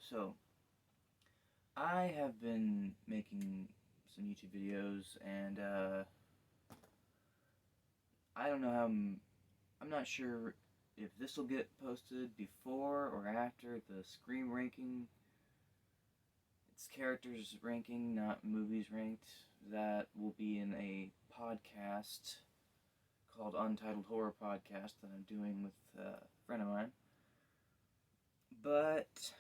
So I have been making some YouTube videos, and I don't know how I'm not sure if this will get posted before or after the Scream ranking. It's characters ranking, not movies ranked. That will be in a podcast called Untitled Horror Podcast that I'm doing with a friend of mine. But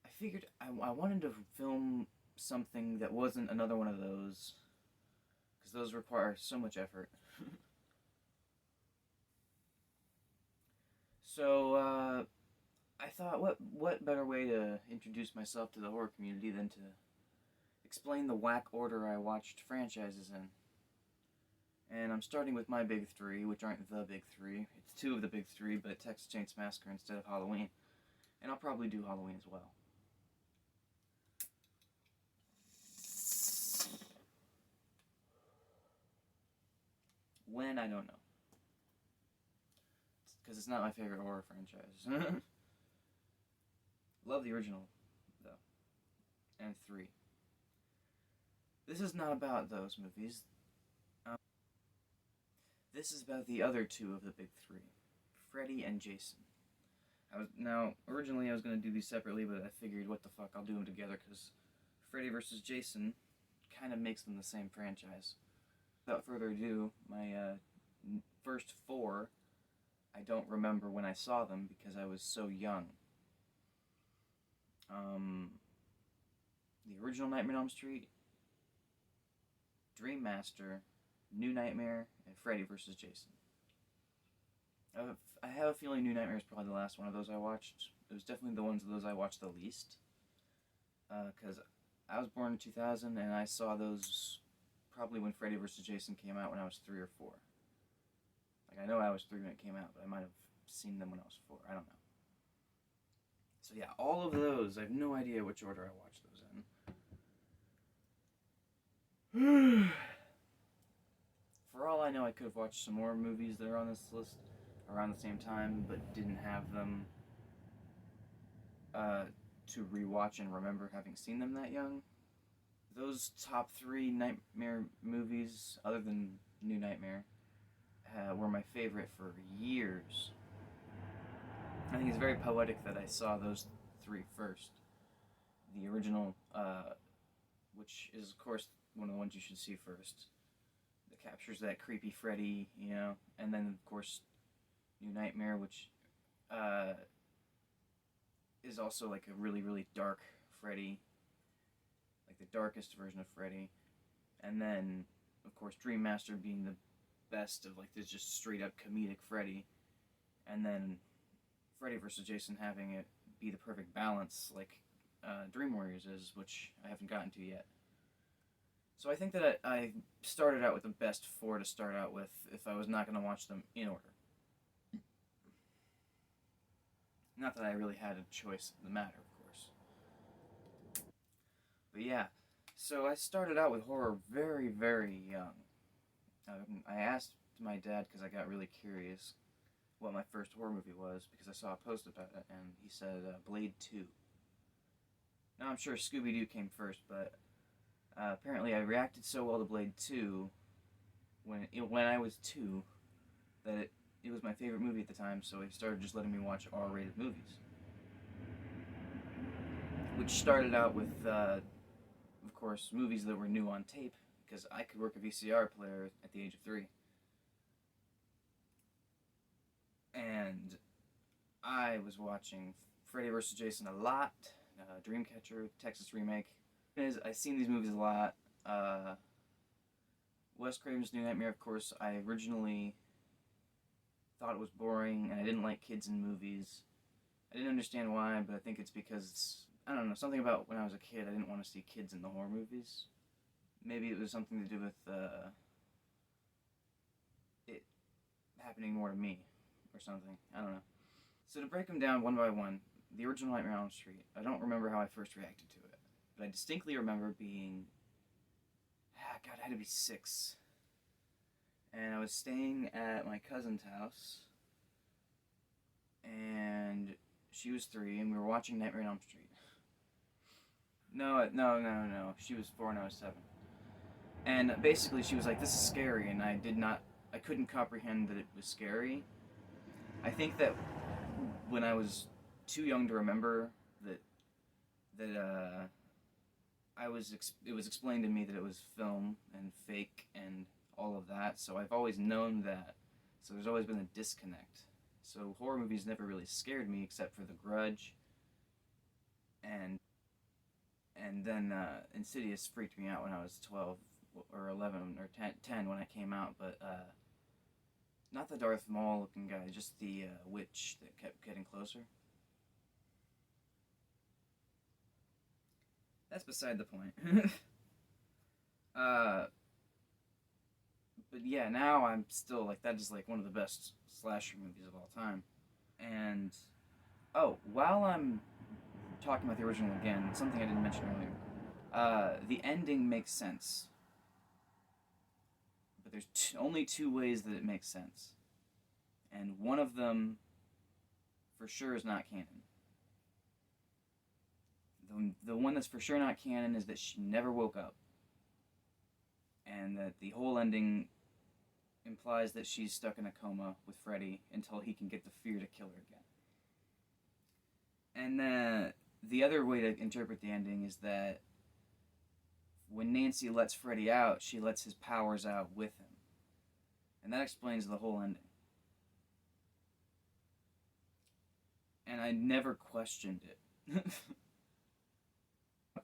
I figured I wanted to film something that wasn't another one of those, because those require so much effort. So I thought, what better way to introduce myself to the horror community than to explain the whack order I watched franchises in. And I'm starting with my big three, which aren't the big three. It's two of the big three, but Texas Chainsaw Massacre instead of Halloween. And I'll probably do Halloween as well. When, I don't know. Because it's not my favorite horror franchise. Love the original, though. And 3. This is not about those movies. This is about the other two of the big three. Freddie and Jason. Originally I was going to do these separately, but I figured, what the fuck, I'll do them together, because Freddie versus Jason kind of makes them the same franchise. Without further ado, my first 4, I don't remember when I saw them because I was so young. The original Nightmare on Elm Street, Dream Master, New Nightmare, and Freddy vs. Jason. I have a feeling New Nightmare is probably the last one of those I watched. It was definitely the ones of those I watched the least. Because I was born in 2000, and I saw those probably when Freddy vs. Jason came out when I was 3 or 4. Like, I know I was 3 when it came out, but I might have seen them when I was 4. I don't know. So yeah, all of those, I have no idea which order I watched those in. For all I know, I could have watched some more movies that are on this list around the same time, but didn't have them to rewatch and remember having seen them that young. Those top 3 Nightmare movies, other than New Nightmare, were my favorite for years. I think it's very poetic that I saw those 3 first. The original, which is, of course, one of the ones you should see first. That captures that creepy Freddy, and then, of course, New Nightmare, which is also like a really, really dark Freddy, like the darkest version of Freddy. And then, of course, Dream Master being the best of like this just straight up comedic Freddy. And then Freddy vs. Jason having it be the perfect balance, like Dream Warriors is, which I haven't gotten to yet. So I think that I started out with the best 4 to start out with if I was not going to watch them in order. Not that I really had a choice in the matter, of course. But yeah, so I started out with horror very, very young. I asked my dad, because I got really curious, what my first horror movie was, because I saw a post about it, and he said Blade 2. Now I'm sure Scooby-Doo came first, but apparently I reacted so well to Blade 2 when I was 2 that it was my favorite movie at the time, so he started just letting me watch R-rated movies. Which started out with, of course, movies that were new on tape, because I could work a VCR player at the age of 3. And I was watching Freddy vs. Jason a lot, Dreamcatcher, Texas Remake. I've seen these movies a lot. Wes Craven's New Nightmare, of course, I originally thought it was boring, and I didn't like kids in movies. I didn't understand why, but I think it's because, I don't know, something about when I was a kid, I didn't want to see kids in the horror movies. Maybe it was something to do with it happening more to me, or something. I don't know. So to break them down one by one, the original Nightmare on Elm Street, I don't remember how I first reacted to it, but I distinctly remember being, God, I had to be 6. And I was staying at my cousin's house, and She was 3, and we were watching Nightmare on Elm Street. No. She was 4 and I was 7. And basically, she was like, "This is scary," and I couldn't comprehend that it was scary. I think that when I was too young to remember that it was explained to me that it was film and fake and all of that. So I've always known that. So there's always been a disconnect. So horror movies never really scared me except for The Grudge, and then Insidious freaked me out when I was 12 or 11 or 10 when I came out, but not the Darth Maul looking guy, just the witch that kept getting closer. That's beside the point. uh, but yeah, now I'm still like, that is like one of the best slasher movies of all time. And oh, while I'm talking about the original again, something I didn't mention earlier, the ending makes sense, but there's only 2 ways that it makes sense, and one of them for sure is not canon. The one that's for sure not canon is that she never woke up, and that the whole ending implies that she's stuck in a coma with Freddie until he can get the fear to kill her again. And the other way to interpret the ending is that when Nancy lets Freddie out, she lets his powers out with him. And that explains the whole ending. And I never questioned it.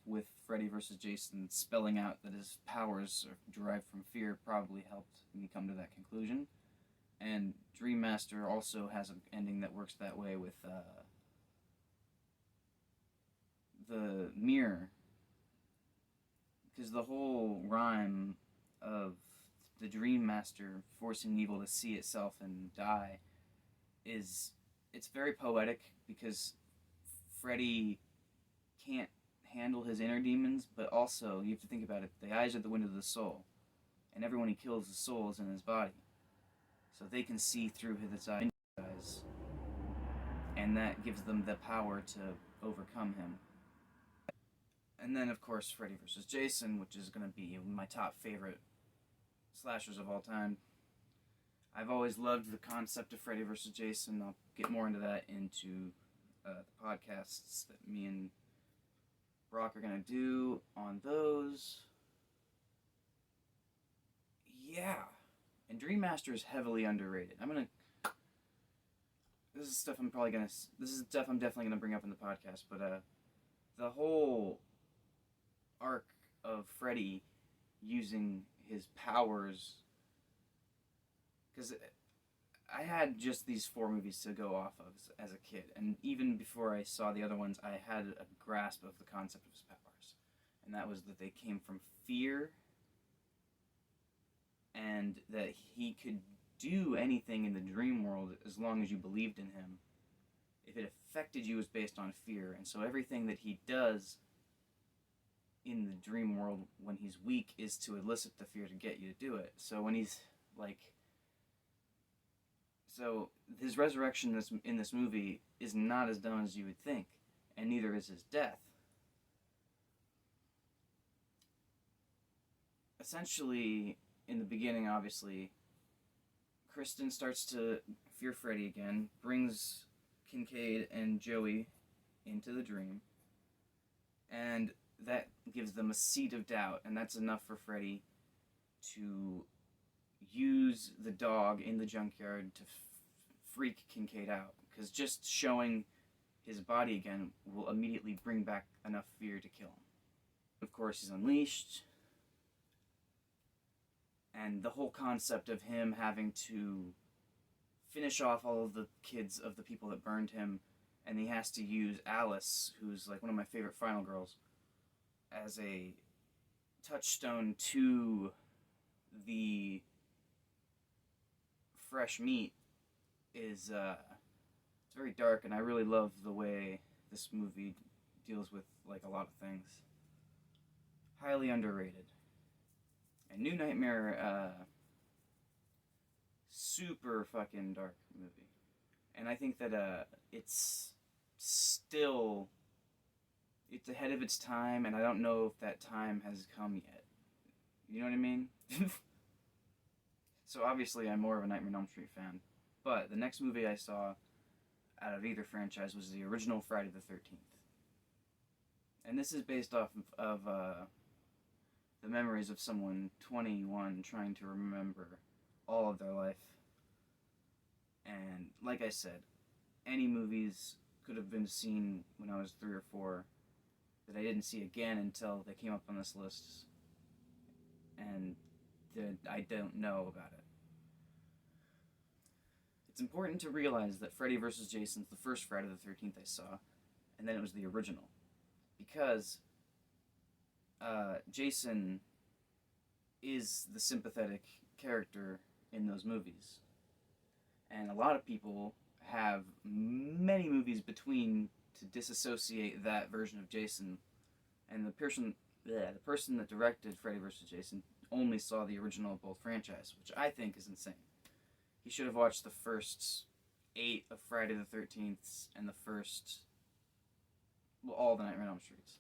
With Freddy versus Jason spelling out that his powers are derived from fear probably helped me come to that conclusion. And Dream Master also has an ending that works that way with the mirror. Because the whole rhyme of the Dream Master forcing evil to see itself and die it's very poetic, because Freddy can't handle his inner demons, but also you have to think about it, the eyes are the window of the soul, and everyone he kills, the soul is in his body, so they can see through his eyes, and that gives them the power to overcome him. And then of course Freddy vs. Jason, which is going to be my top favorite slashers of all time. I've always loved the concept of Freddy vs. Jason. I'll get more into that into the podcasts that me and Brock are going to do on those. Yeah. And Dream Master is heavily underrated. This is stuff I'm definitely going to bring up in the podcast, but the whole arc of Freddy using his powers, because I had just these 4 movies to go off of as a kid, and even before I saw the other ones, I had a grasp of the concept of his powers, and that was that they came from fear, and that he could do anything in the dream world as long as you believed in him. If it affected you, it was based on fear, and so everything that he does in the dream world when he's weak is to elicit the fear to get you to do it. So when he's like, so his resurrection in this movie is not as dumb as you would think, and neither is his death. Essentially, in the beginning, obviously, Kristen starts to fear Freddy again, brings Kincaid and Joey into the dream, and that gives them a seed of doubt, and that's enough for Freddy to use the dog in the junkyard to freak Kincaid out, because just showing his body again will immediately bring back enough fear to kill him. Of course, he's unleashed, and the whole concept of him having to finish off all of the kids of the people that burned him, and he has to use Alice, who's like one of my favorite final girls, as a touchstone to the fresh meat, is it's very dark, and I really love the way this movie deals with like a lot of things. Highly underrated. And New Nightmare, super fucking dark movie. And I think that it's still, it's ahead of its time, and I don't know if that time has come yet. You know what I mean? So obviously I'm more of a Nightmare on Elm Street fan. But the next movie I saw out of either franchise was the original Friday the 13th. And this is based off of the memories of someone 21 trying to remember all of their life. And like I said, any movies could have been seen when I was 3 or 4 that I didn't see again until they came up on this list, and that I don't know about it. It's important to realize that Freddy vs. Jason's the first Friday the 13th I saw, and then it was the original. Because Jason is the sympathetic character in those movies. And a lot of people have many movies between to disassociate that version of Jason. And the person that directed Freddy vs. Jason only saw the original of both franchises, which I think is insane. He should have watched the first 8 of Friday the 13th and the first, well, all the Nightmare on Elm Streets.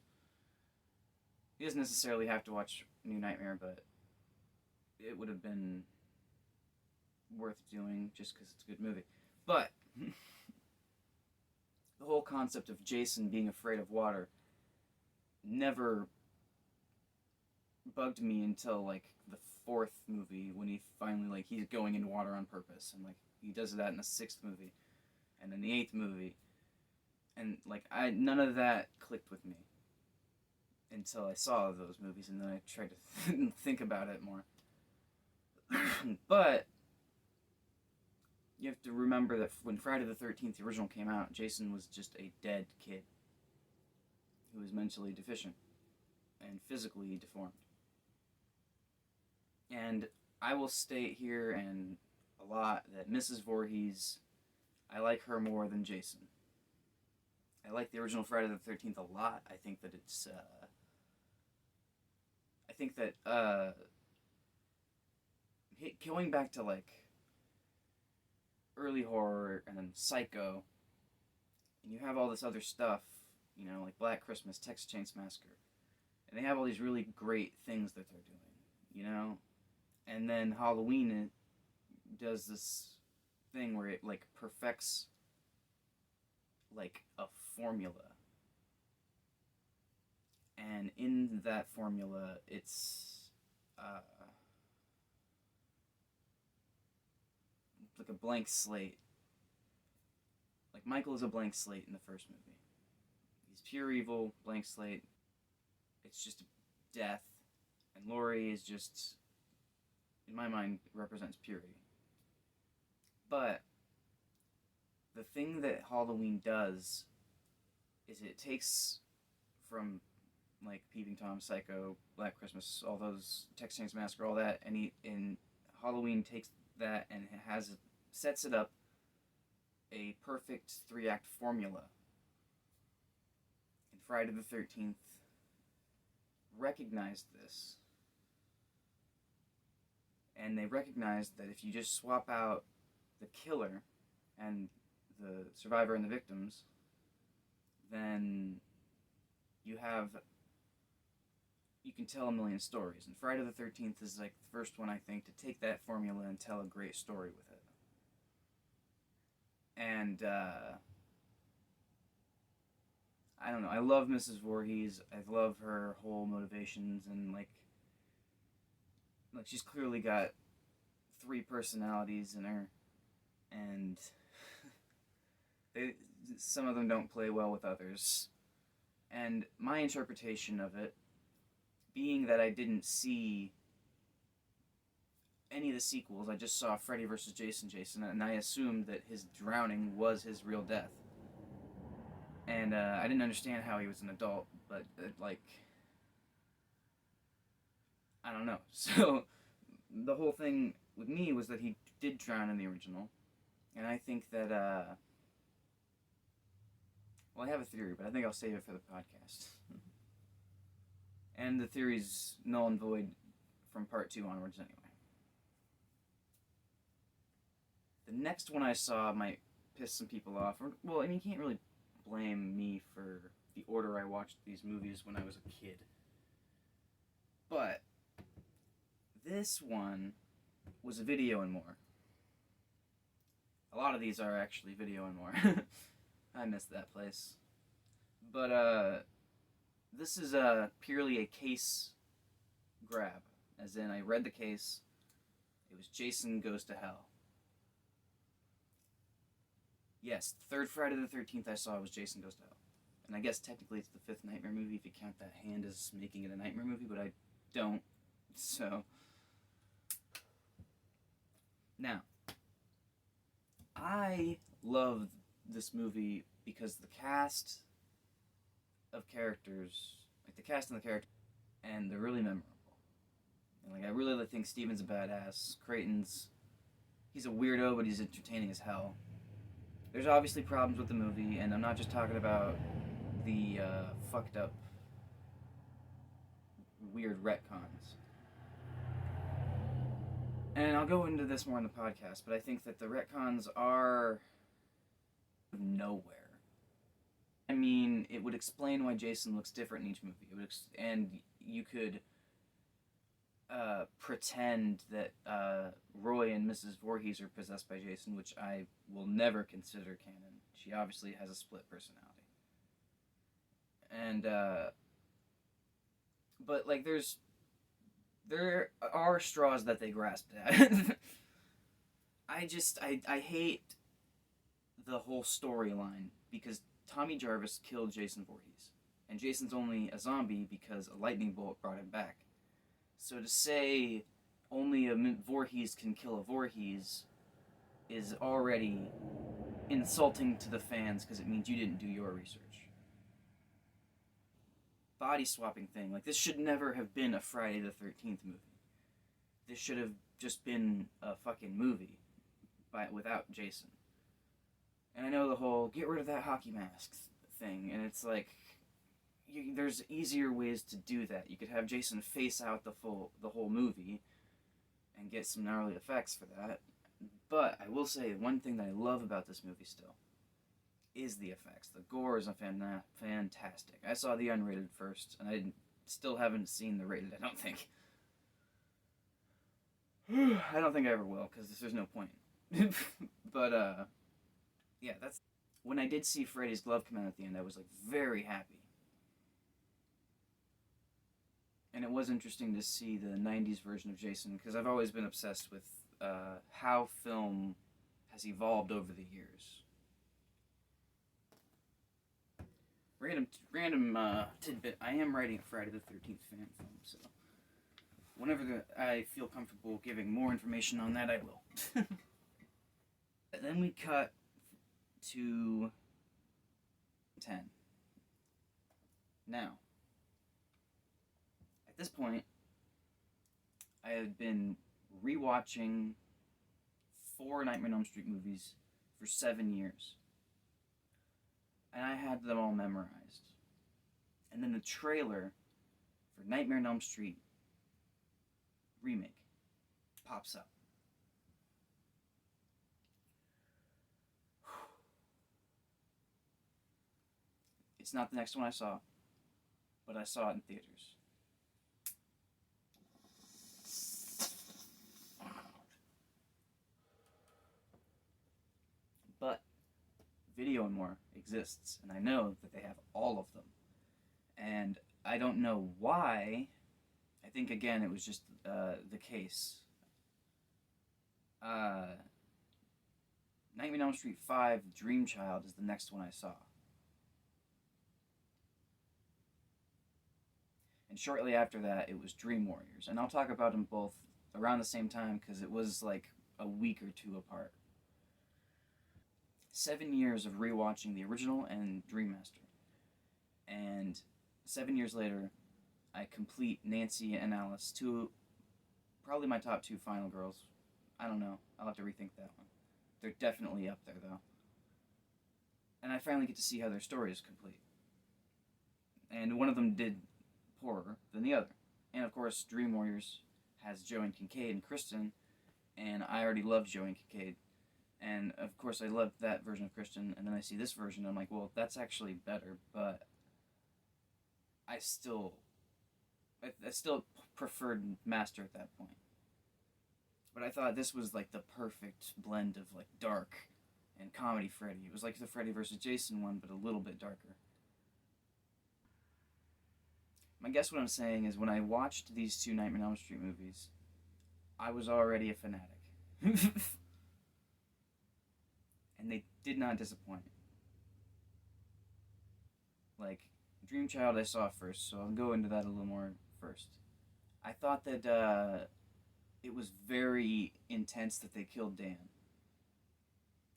He doesn't necessarily have to watch New Nightmare, but it would have been worth doing just because it's a good movie. But the whole concept of Jason being afraid of water never bugged me until like the 4th movie, when he finally, like, he's going in water on purpose, and like he does that in the 6th movie and in the 8th movie, and like none of that clicked with me until I saw those movies, and then I tried to think about it more. But you have to remember that when Friday the 13th, the original, came out, Jason was just a dead kid who was mentally deficient and physically deformed. And I will state here and a lot that Mrs. Voorhees, I like her more than Jason. I like the original Friday the 13th a lot. I think that it's, going back to like early horror and then Psycho, and you have all this other stuff, you know, like Black Christmas, Texas Chainsaw Massacre, and they have all these really great things that they're doing, you know, and then Halloween does this thing where it like perfects like a formula, and in that formula it's like a blank slate. Like Michael is a blank slate in the first movie. He's pure evil, blank slate. It's just death. And Laurie is just, in my mind, represents purity. But the thing that Halloween does is it takes from like Peeping Tom, Psycho, Black Christmas, all those, Texas Chainsaw Massacre, all that, and in Halloween takes that and sets it up a perfect 3-act formula. And Friday the 13th recognized this. And they recognized that if you just swap out the killer and the survivor and the victims, then you can tell a million stories. And Friday the 13th is like the first one, I think, to take that formula and tell a great story with it. And, I don't know, I love Mrs. Voorhees. I love her whole motivations, and like she's clearly got 3 personalities in her, and some of them don't play well with others. And my interpretation of it, being that I didn't see any of the sequels, I just saw Freddy vs. Jason, and I assumed that his drowning was his real death. And I didn't understand how he was an adult, but I don't know. So the whole thing with me was that he did drown in the original, and I think that, well, I have a theory, but I think I'll save it for the podcast. And the theory's null and void from part 2 onwards anyway. The next one I saw might piss some people off. Well, I mean, you can't really blame me for the order I watched these movies when I was a kid. But this one was a video and more. A lot of these are actually video and more. I missed that place. But this is purely a case grab. As in, I read the case. It was Jason Goes to Hell. Yes, the third Friday the 13th I saw was Jason Goes to Hell. And I guess technically it's the fifth Nightmare movie if you count that hand as making it a Nightmare movie, but I don't. So, now, I love this movie because the cast of characters, like the cast and the characters, and they're really memorable. And like I really think Steven's a badass. Creighton's, he's a weirdo, but he's entertaining as hell. There's obviously problems with the movie, and I'm not just talking about the fucked up, weird retcons. And I'll go into this more in the podcast, but I think that the retcons are nowhere. I mean, it would explain why Jason looks different in each movie. It would and you could pretend that Roy and Mrs. Voorhees are possessed by Jason, which I will never consider canon. She obviously has a split personality. And, but, like, there are straws that they grasped at. I hate the whole storyline, because Tommy Jarvis killed Jason Voorhees, and Jason's only a zombie because a lightning bolt brought him back. So to say only a Voorhees can kill a Voorhees is already insulting to the fans because it means you didn't do your research. Body swapping thing, like this should never have been a Friday the 13th movie. This should have just been a fucking movie without Jason. And I know the whole get rid of that hockey mask thing, and it's like there's easier ways to do that. You could have Jason face out the whole movie and get some gnarly effects for that. But I will say one thing that I love about this movie still is the effects. The gore is fantastic. I saw the unrated first, and I still haven't seen the rated, I don't think. I don't think I ever will, because there's no point. But, yeah, that's... When I did see Freddy's glove come out at the end, I was, like, very happy. And it was interesting to see the 90s version of Jason, because I've always been obsessed with how film has evolved over the years. Random tidbit, I am writing a Friday the 13th fan film, so whenever I feel comfortable giving more information on that, I will. And then we cut to 10. Now, at this point, I had been rewatching 4 Nightmare on Elm Street movies for 7 years. And I had them all memorized. And then the trailer for Nightmare on Elm Street remake pops up. It's not the next one I saw, but I saw it in theaters. But Video and More exists, and I know that they have all of them. And I don't know why. I think, again, it was just the case. Nightmare on Elm Street 5, Dream Child, is the next one I saw. And shortly after that, it was Dream Warriors. And I'll talk about them both around the same time, because it was like a week or two apart. 7 years of rewatching the original and Dream Master. And 7 years later, I complete Nancy and Alice, probably my top 2 final girls. I don't know. I'll have to rethink that one. They're definitely up there, though. And I finally get to see how their story is complete. And one of them did poorer than the other. And of course, Dream Warriors has Joey and Kincaid and Kristen, and I already loved Joey and Kincaid. And of course, I loved that version of Kristen, and then I see this version, and I'm like, well, that's actually better, but I still, I still preferred Master at that point. But I thought this was like the perfect blend of like dark and comedy Freddy. It was like the Freddy versus Jason one, but a little bit darker. I guess what I'm saying is when I watched these two Nightmare on Elm Street movies, I was already a fanatic. And they did not disappoint. Like, Dream Child I saw first, so I'll go into that a little more first. I thought that it was very intense that they killed Dan.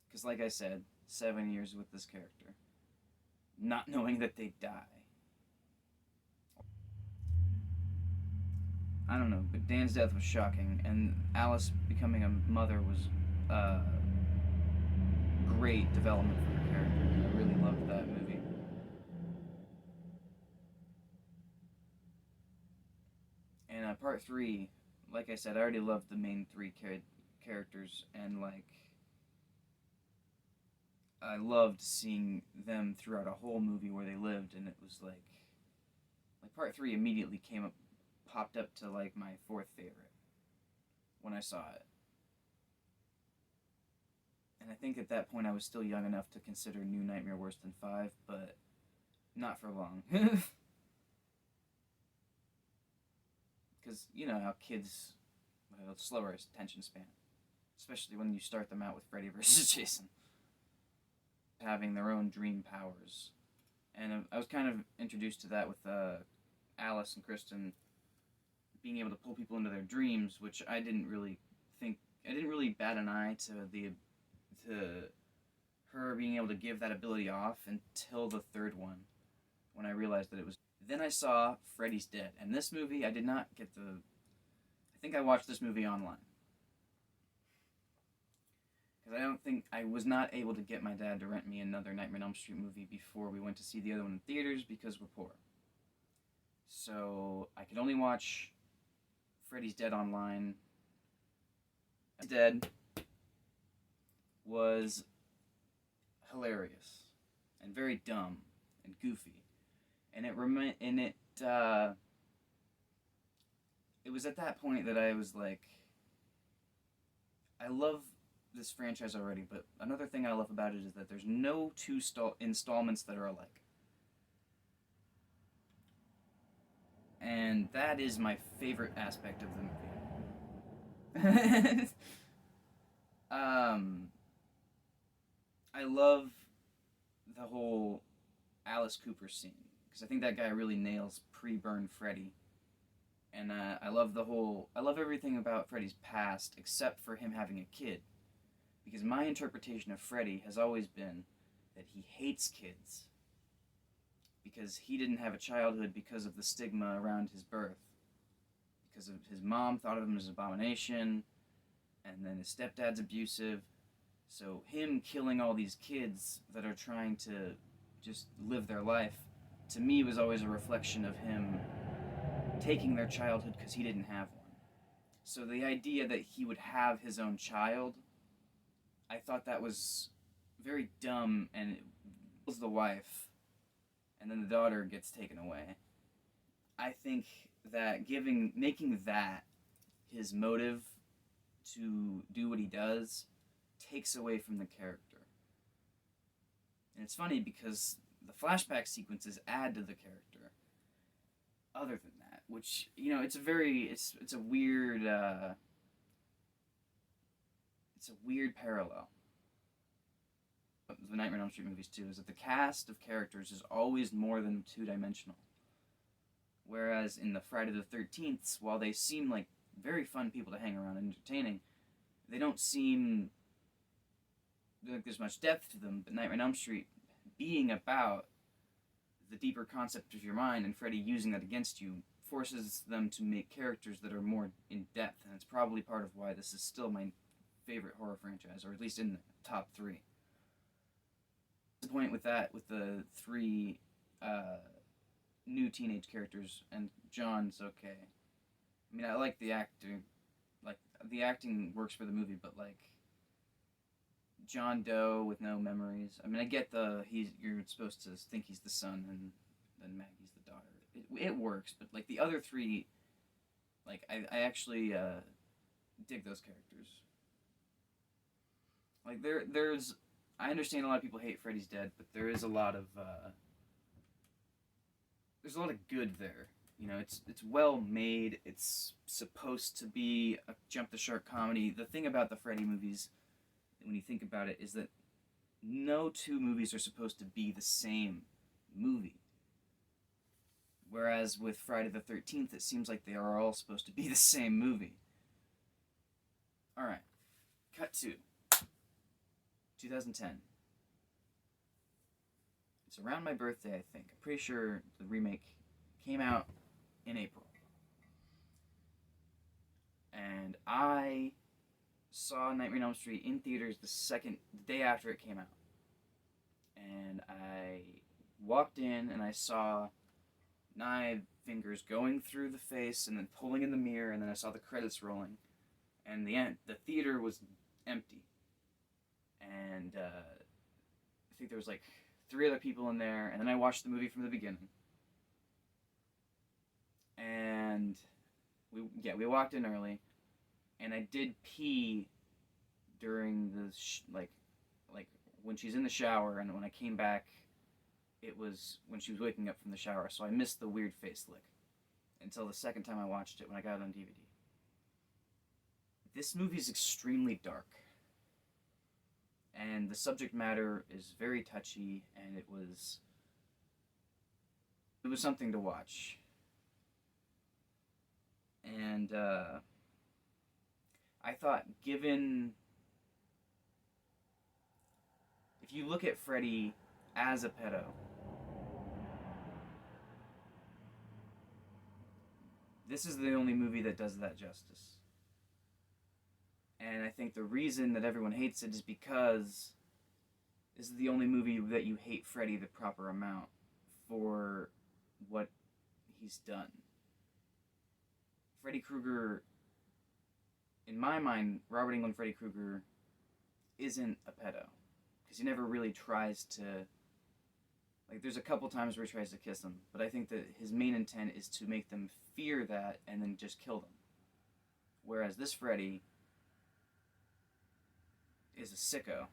Because, like I said, 7 years with this character, not knowing that they'd die. I don't know, but Dan's death was shocking, and Alice becoming a mother was great development for her character. I really loved that movie. And part 3, like I said, I already loved the main three characters, and like I loved seeing them throughout a whole movie where they lived, and it was like part 3 immediately popped up to like my fourth favorite when I saw it. And I think at that point I was still young enough to consider New Nightmare worse than 5, but not for long. Because you know how kids have a slower attention span, especially when you start them out with Freddy versus Jason, having their own dream powers. And I was kind of introduced to that with Alice and Kristen being able to pull people into their dreams, which I didn't really bat an eye to her being able to give that ability off until the third one, when I realized that it was. Then I saw Freddy's Dead, and this movie I did not get I think I watched this movie online. Because I was not able to get my dad to rent me another Nightmare on Elm Street movie before we went to see the other one in theaters because we're poor. So I could only watch Freddy's Dead online. Dead was hilarious and very dumb and goofy, and it was at that point that I was like, I love this franchise already, but another thing I love about it is that there's no two installments that are alike. And that is my favorite aspect of the movie. I love the whole Alice Cooper scene, because I think that guy really nails pre-burn Freddy. And I love everything about Freddy's past except for him having a kid. Because my interpretation of Freddy has always been that he hates kids. Because he didn't have a childhood because of the stigma around his birth. Because of his mom thought of him as an abomination, and then his stepdad's abusive. So him killing all these kids that are trying to just live their life, to me was always a reflection of him taking their childhood because he didn't have one. So the idea that he would have his own child, I thought that was very dumb, and it was the wife, and then the daughter gets taken away. I think that making that his motive to do what he does takes away from the character. And it's funny because the flashback sequences add to the character. Other than that, which, you know, it's a weird parallel. The Nightmare on Elm Street movies too is that the cast of characters is always more than two-dimensional. Whereas in the Friday the 13th, while they seem like very fun people to hang around and entertaining, they don't seem like there's much depth to them. But Nightmare on Elm Street being about the deeper concept of your mind and Freddy using that against you forces them to make characters that are more in depth, and it's probably part of why this is still my favorite horror franchise, or at least in the top 3. The point with the 3 new teenage characters, and John's okay. I mean, I like the actor, like the acting works for the movie, but like John Doe with no memories. I mean, I get you're supposed to think he's the son and then Maggie's the daughter. It works, but like the other three, like I actually dig those characters. Like there's I understand a lot of people hate Freddy's dead, but there's a lot of good there. You know, it's well made. It's supposed to be a jump the shark comedy. The thing about the Freddy movies, when you think about it, is that no two movies are supposed to be the same movie. Whereas with Friday the 13th, it seems like they are all supposed to be the same movie. Alright, cut to 2010. It's around my birthday, I think. I'm pretty sure the remake came out in April. And I saw Nightmare on Elm Street in theaters the day after it came out. And I walked in and I saw knife fingers going through the face and then pulling in the mirror, and then I saw the credits rolling. And the theater was empty. And I think there was like 3 other people in there, and then I watched the movie from the beginning. And we walked in early, and I did pee during the like when she's in the shower, and when I came back, it was when she was waking up from the shower, so I missed the weird face lick until the second time I watched it when I got it on DVD. This movie is extremely dark, and the subject matter is very touchy, and it was something to watch. And I thought, if you look at Freddie as a pedo, this is the only movie that does that justice. And I think the reason that everyone hates it is because this is the only movie that you hate Freddie the proper amount for what he's done. Freddy Krueger, in my mind, Robert Englund Freddy Krueger isn't a pedo. Because he never really tries to... Like, there's a couple times where he tries to kiss them, but I think that his main intent is to make them fear that and then just kill them. Whereas this Freddy is a sicko.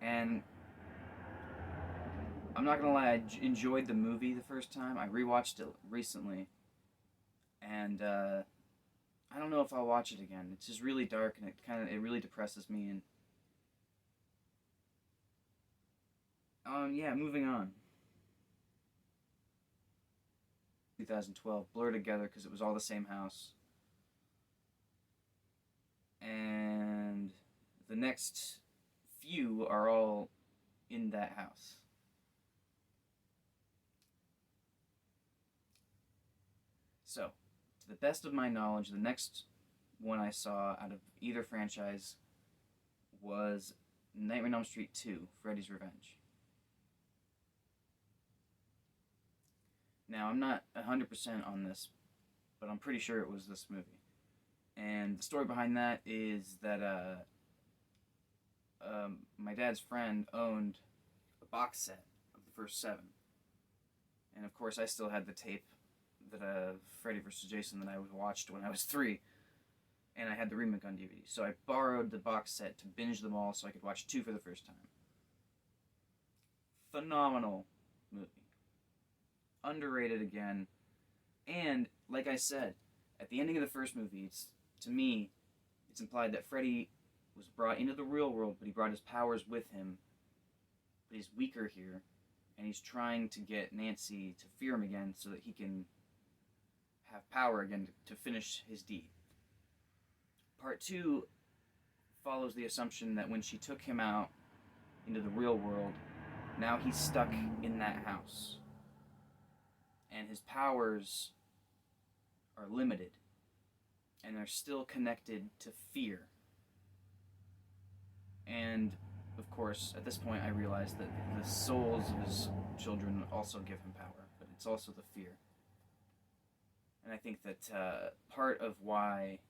And I'm not gonna lie, I enjoyed the movie the first time. I rewatched it recently, and I don't know if I'll watch it again. It's just really dark, and it really depresses me. And yeah, moving on. 2012, blur together because it was all the same house. And the next few are all in that house. So, to the best of my knowledge, the next one I saw out of either franchise was Nightmare on Elm Street 2, Freddy's Revenge. Now, I'm not 100% on this, but I'm pretty sure it was this movie. And the story behind that is that my dad's friend owned a box set of the first 7. And of course, I still had the tape that Freddy vs. Jason that I watched when I was 3. And I had the remake on DVD. So I borrowed the box set to binge them all so I could watch 2 for the first time. Phenomenal movie. Underrated again. And, like I said, at the ending of the first movie, to me, it's implied that Freddy was brought into the real world, but he brought his powers with him. But he's weaker here, and he's trying to get Nancy to fear him again so that he can have power again to finish his deed. Part 2 follows the assumption that when she took him out into the real world, now he's stuck in that house. And his powers are limited, and they're still connected to fear. And, of course, at this point I realized that the souls of his children also give him power, but it's also the fear. And I think that part of why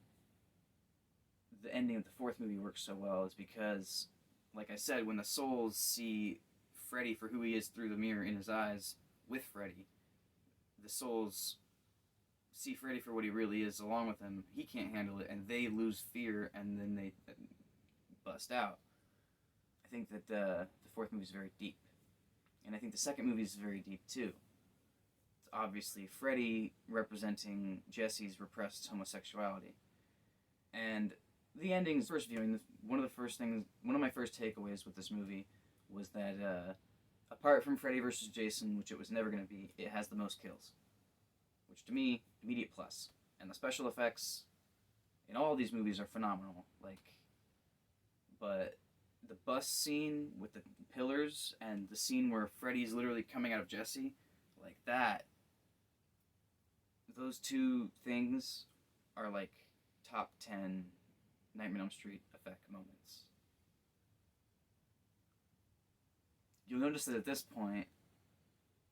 the ending of the fourth movie works so well is because, like I said, when the souls see Freddy for who he is through the mirror in his eyes with Freddy, the souls see Freddy for what he really is along with him. He can't handle it, and they lose fear, and then they bust out. I think that the fourth movie is very deep. And I think the second movie is very deep, too. It's obviously Freddy representing Jesse's repressed homosexuality. And the endings, first viewing, one of my first takeaways with this movie was that apart from Freddy vs. Jason, which it was never going to be, it has the most kills. Which to me, immediate plus. And the special effects in all of these movies are phenomenal. But the bus scene with the pillars and the scene where Freddy's literally coming out of Jesse, like that, those two things are like top 10 Nightmare on Elm Street effect moments. You'll notice that at this point,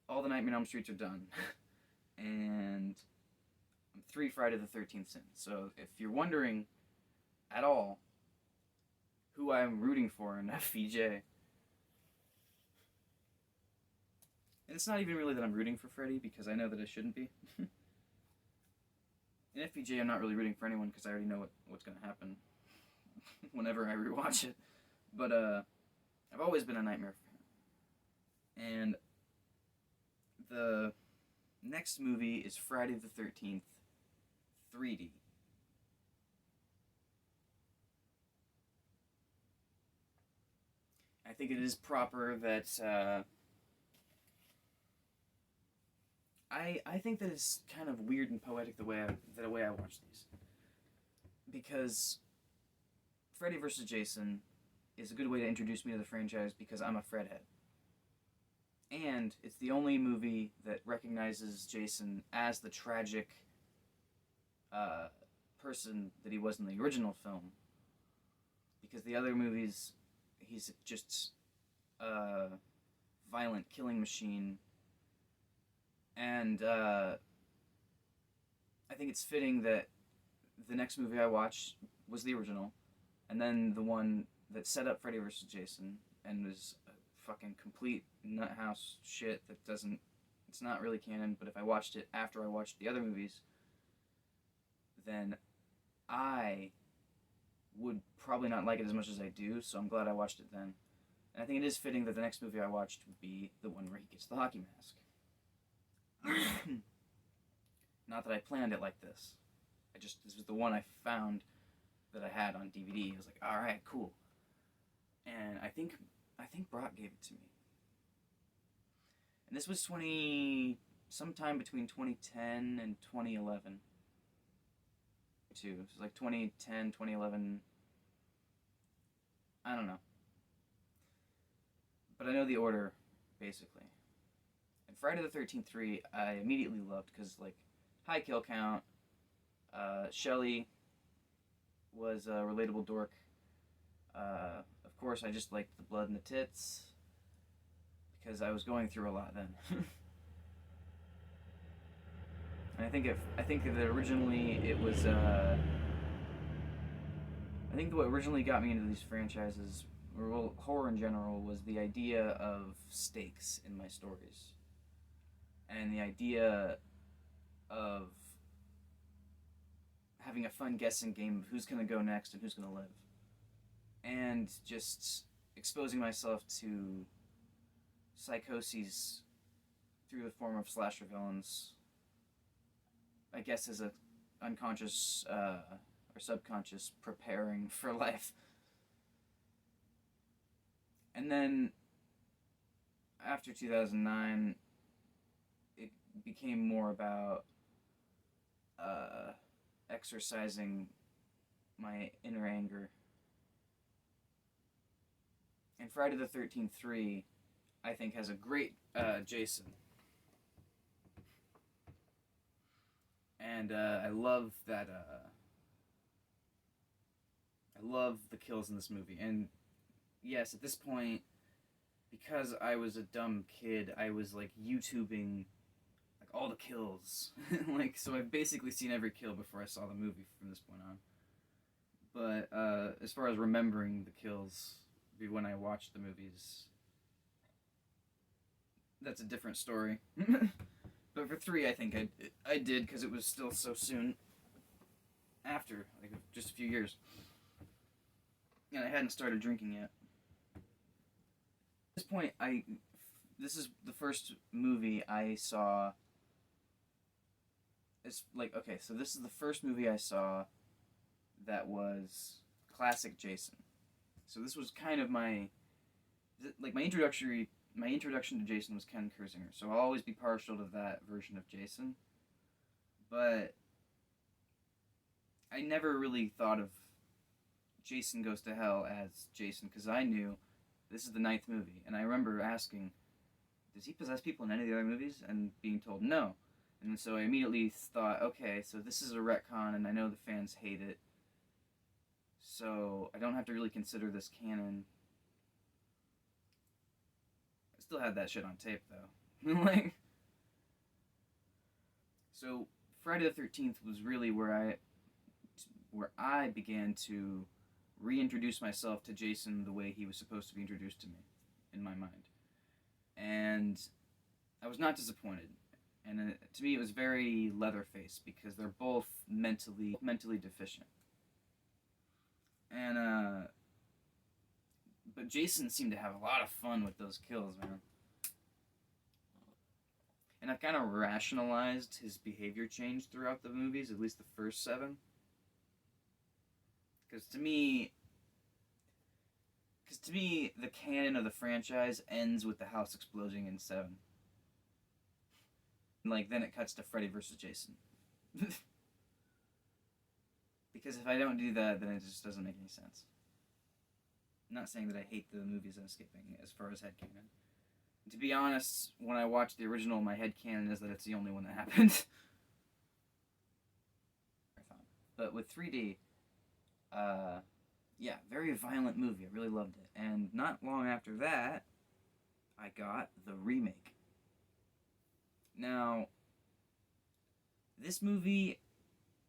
all the Nightmare on Elm Streets are done. And I'm 3 Friday the 13th in. So if you're wondering at all who I'm rooting for in FVJ, and it's not even really that I'm rooting for Freddy, because I know that I shouldn't be. In FVJ, I'm not really rooting for anyone, because I already know what's going to happen whenever I rewatch it. But I've always been a Nightmare fan. And the next movie is Friday the 13th 3D. I think it is proper that I think that it's kind of weird and poetic the way I watch these, because Freddy vs. Jason is a good way to introduce me to the franchise because I'm a Fredhead. And it's the only movie that recognizes Jason as the tragic person that he was in the original film. Because the other movies, he's just a violent killing machine. And I think it's fitting that the next movie I watched was the original. And then the one that set up Freddy vs. Jason and was fucking complete nuthouse shit it's not really canon, but if I watched it after I watched the other movies, then I would probably not like it as much as I do, so I'm glad I watched it then. And I think it is fitting that the next movie I watched would be the one where he gets the hockey mask. Not that I planned it like this. This was the one I found that I had on DVD. I was like, alright, cool. And I think Brock gave it to me. And this was sometime between 2010 and 2011. Too. It was like 2010, 2011. I don't know. But I know the order, basically. And Friday the 13th 3, I immediately loved, because, like, high kill count. Shelly was a relatable dork. Of course, I just liked the blood and the tits, because I was going through a lot then. And I think that originally it was. I think what originally got me into these franchises, or horror in general, was the idea of stakes in my stories, and the idea of having a fun guessing game of who's going to go next and who's going to live. And just exposing myself to psychoses through the form of slasher villains, I guess, as a unconscious or subconscious preparing for life. And then after 2009, it became more about exercising my inner anger. And Friday the 13th 3, I think, has a great Jason. And I love that. I love the kills in this movie. And yes, at this point, because I was a dumb kid, I was like YouTubing like all the kills. So I've basically seen every kill before I saw the movie from this point on. But as far as remembering the kills when I watched the movies, that's a different story. But for 3, I think I did, because it was still so soon after, like just a few years, and I hadn't started drinking yet. At this point, this is the first movie I saw. It's like, okay, so this is the first movie I saw that was classic Jason. So this was kind of my introduction to Jason was Ken Kirzinger, so I'll always be partial to that version of Jason. But I never really thought of Jason Goes to Hell as Jason, because I knew this is the 9th movie, and I remember asking, does he possess people in any of the other movies? And being told no. And so I immediately thought, okay, so this is a retcon, and I know the fans hate it, so I don't have to really consider this canon. I still had that shit on tape, though. Like, so Friday the 13th was really where I began to reintroduce myself to Jason the way he was supposed to be introduced to me, in my mind. And I was not disappointed. And to me, it was very Leatherface, because they're both mentally deficient. And but Jason seemed to have a lot of fun with those kills, man. And I've kind of rationalized his behavior change throughout the movies, at least the first 7. Because to me, the canon of the franchise ends with the house exploding in 7. Like, then it cuts to Freddy versus Jason. Because if I don't do that, then it just doesn't make any sense. I'm not saying that I hate the movies I'm skipping as far as headcanon. To be honest, when I watched the original, my headcanon is that it's the only one that happened. But with 3D, yeah, very violent movie. I really loved it. And not long after that, I got the remake. Now, this movie,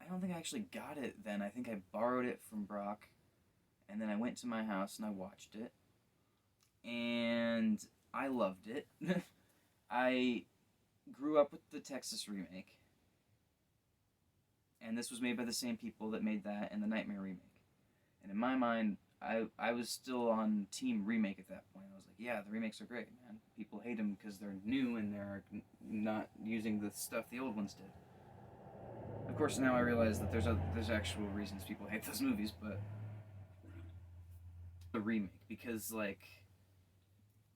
I don't think I actually got it then. I think I borrowed it from Brock, and then I went to my house and I watched it, and I loved it. I grew up with the Texas remake, and this was made by the same people that made that and the Nightmare remake. And in my mind, I was still on team remake at that point. I was like, yeah, the remakes are great, man. People hate them because they're new and they're not using the stuff the old ones did. Of course, now I realize that there's actual reasons people hate those movies, but the remake, because like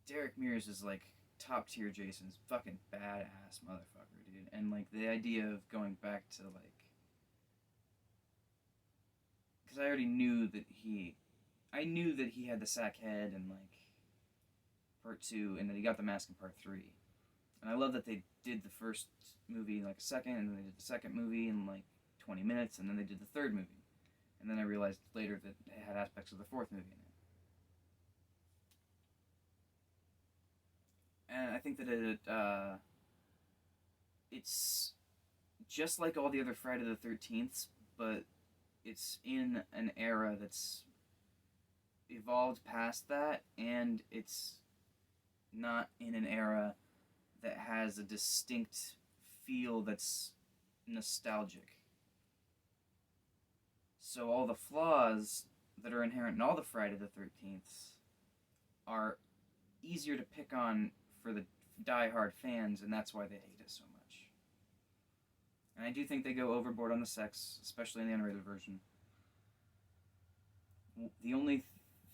Derek Mears is like top tier Jason's fucking badass motherfucker, dude. And like the idea of going back to like, because I already knew that he had the sack head in like part 2, and that he got the mask in part 3. And I love that they did the first movie in like a second, and then they did the second movie in like 20 minutes, and then they did the third movie. And then I realized later that it had aspects of the 4th movie in it. And I think that it's just like all the other Friday the 13th, but it's in an era that's evolved past that, and it's not in an era that has a distinct feel that's nostalgic. So all the flaws that are inherent in all the Friday the 13th are easier to pick on for the die-hard fans, and that's why they hate it so much. And I do think they go overboard on the sex, especially in the unrated version. The only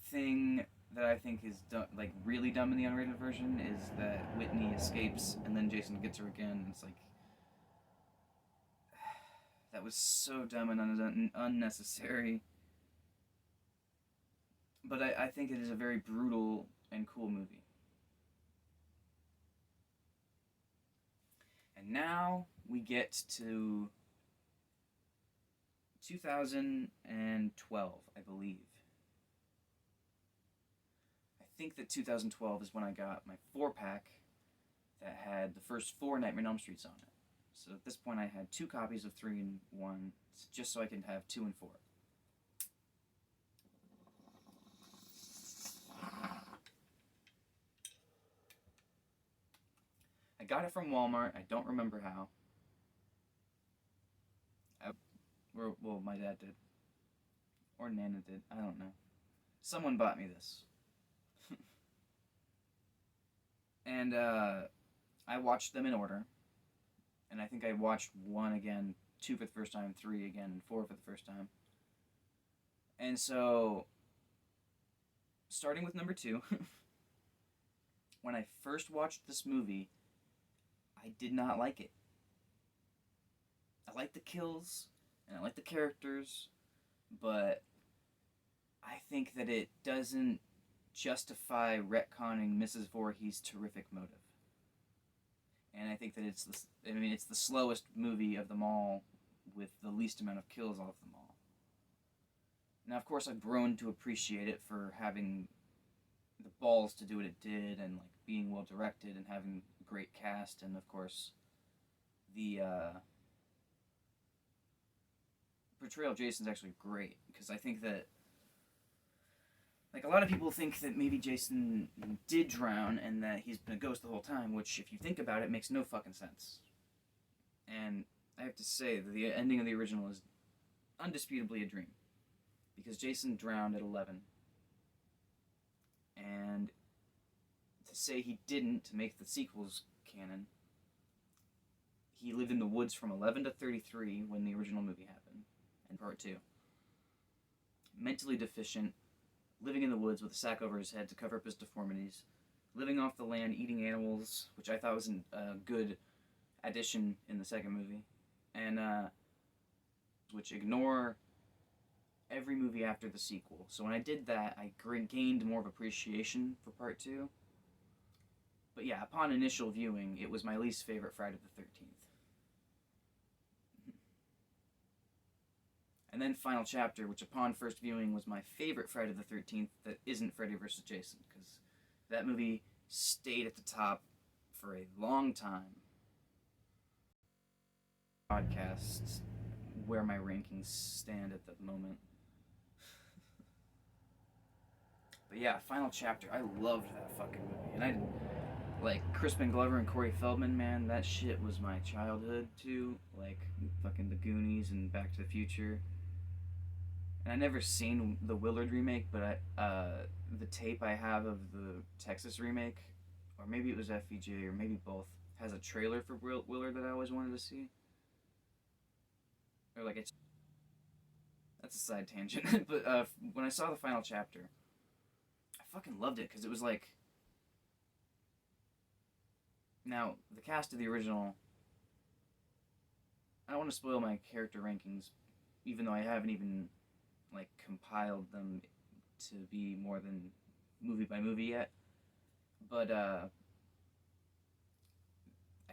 thing that I think is like really dumb in the unrated version is that Whitney escapes and then Jason gets her again. It's like, that was so dumb and unnecessary. But I think it is a very brutal and cool movie. And now we get to 2012, I believe. I think that 2012 is when I got my 4-pack that had the first 4 Nightmare on Elm Streets on it. So at this point I had 2 copies of 3 and 1, just so I can have 2 and 4. got it from Walmart. I don't remember how. Well, my dad did. Or Nana did. I don't know. Someone bought me this. And I watched them in order. And I think I watched 1 again, 2 for the first time, 3 again, and 4 for the first time. And so, starting with number 2, when I first watched this movie, I did not like it. I like the kills, and I like the characters, but I think that it doesn't justify retconning Mrs. Voorhees' terrific motive. And I think that it's the slowest movie of them all, with the least amount of kills off them all. Now, of course, I've grown to appreciate it for having the balls to do what it did, and like being well directed, and having a great cast, and of course, the portrayal of Jason's actually great, because I think that, like, a lot of people think that maybe Jason did drown and that he's been a ghost the whole time, which, if you think about it, makes no fucking sense. And I have to say that the ending of the original is undisputably a dream, because Jason drowned at 11. And to say he didn't, to make the sequels canon, he lived in the woods from 11 to 33 when the original movie happened, in part 2. Mentally deficient, living in the woods with a sack over his head to cover up his deformities, living off the land, eating animals, which I thought was a good addition in the second movie, and which ignore every movie after the sequel. So when I did that, I gained more of appreciation for part 2. But yeah, upon initial viewing, it was my least favorite Friday the 13th. And then Final Chapter, which upon first viewing was my favorite Friday the 13th that isn't Freddy vs. Jason, because that movie stayed at the top for a long time. Podcasts where my rankings stand at the moment. But yeah, Final Chapter, I loved that fucking movie. And I didn't, like, Crispin Glover and Corey Feldman, man, that shit was my childhood too. Like, fucking The Goonies and Back to the Future. And I never seen the Willard remake, but the tape I have of the Texas remake, or maybe it was FVJ, or maybe both, has a trailer for Willard that I always wanted to see. Or like, that's a side tangent. But when I saw the Final Chapter, I fucking loved it, because it was like, now, the cast of the original, I don't want to spoil my character rankings, even though I haven't even, like, compiled them to be more than movie by movie yet. But I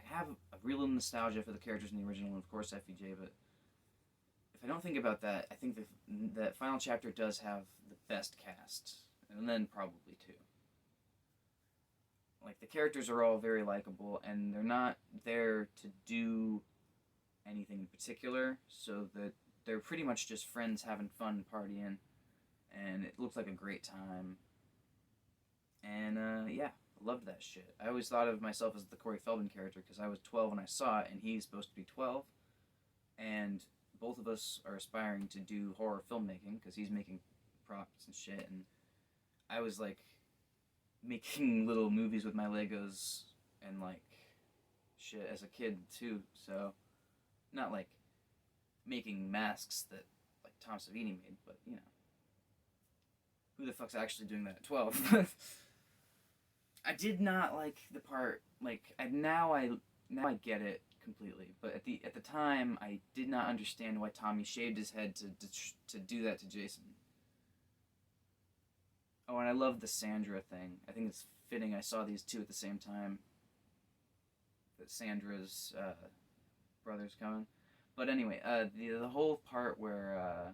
have a real nostalgia for the characters in the original, and of course FVJ, but if I don't think about that, I think that Final Chapter does have the best cast, and then probably 2. Like, the characters are all very likable, and they're not there to do anything in particular, so that they're pretty much just friends having fun, partying, and it looks like a great time. And, yeah, I loved that shit. I always thought of myself as the Corey Feldman character, because I was 12 when I saw it, and he's supposed to be 12, and both of us are aspiring to do horror filmmaking, because he's making props and shit, and I was, like, making little movies with my Legos and, like, shit as a kid, too, so, not, like, making masks that, like, Tom Savini made, but, you know, who the fuck's actually doing that at 12? I did not like the part, like, now I get it completely, but at the time, I did not understand why Tommy shaved his head to do that to Jason. Oh, and I love the Sandra thing. I think it's fitting I saw these two at the same time. That Sandra's brother's coming. But anyway, the whole part where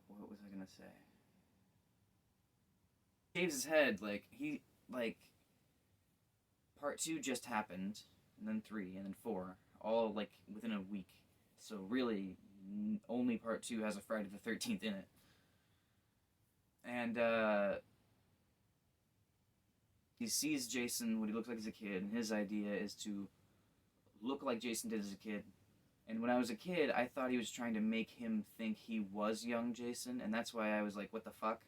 what was I gonna say? Shaves his head, like part 2 just happened, and then 3, and then 4, all like within a week. So really, only part 2 has a Friday the 13th in it. And he sees Jason, what he looks like as a kid, and his idea is to look like Jason did as a kid. And when I was a kid, I thought he was trying to make him think he was young Jason, and that's why I was like, what the fuck?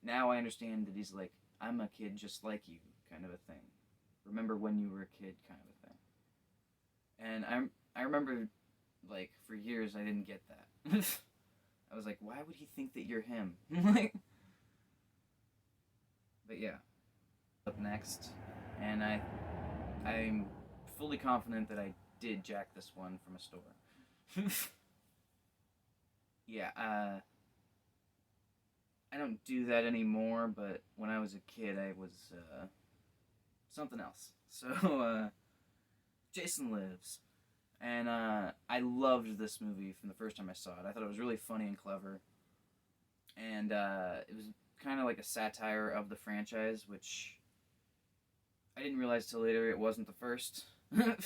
Now I understand that he's like, I'm a kid just like you, kind of a thing. Remember when you were a kid, kind of a thing. And I remember, like, for years I didn't get that. I was like, why would he think that you're him? Like, but yeah. Up next, and I'm fully confident that I did jack this one from a store. Yeah, I don't do that anymore, but when I was a kid, I was something else. So, Jason Lives. And I loved this movie from the first time I saw it. I thought it was really funny and clever. And it was kind of like a satire of the franchise, which I didn't realize till later it wasn't the first. But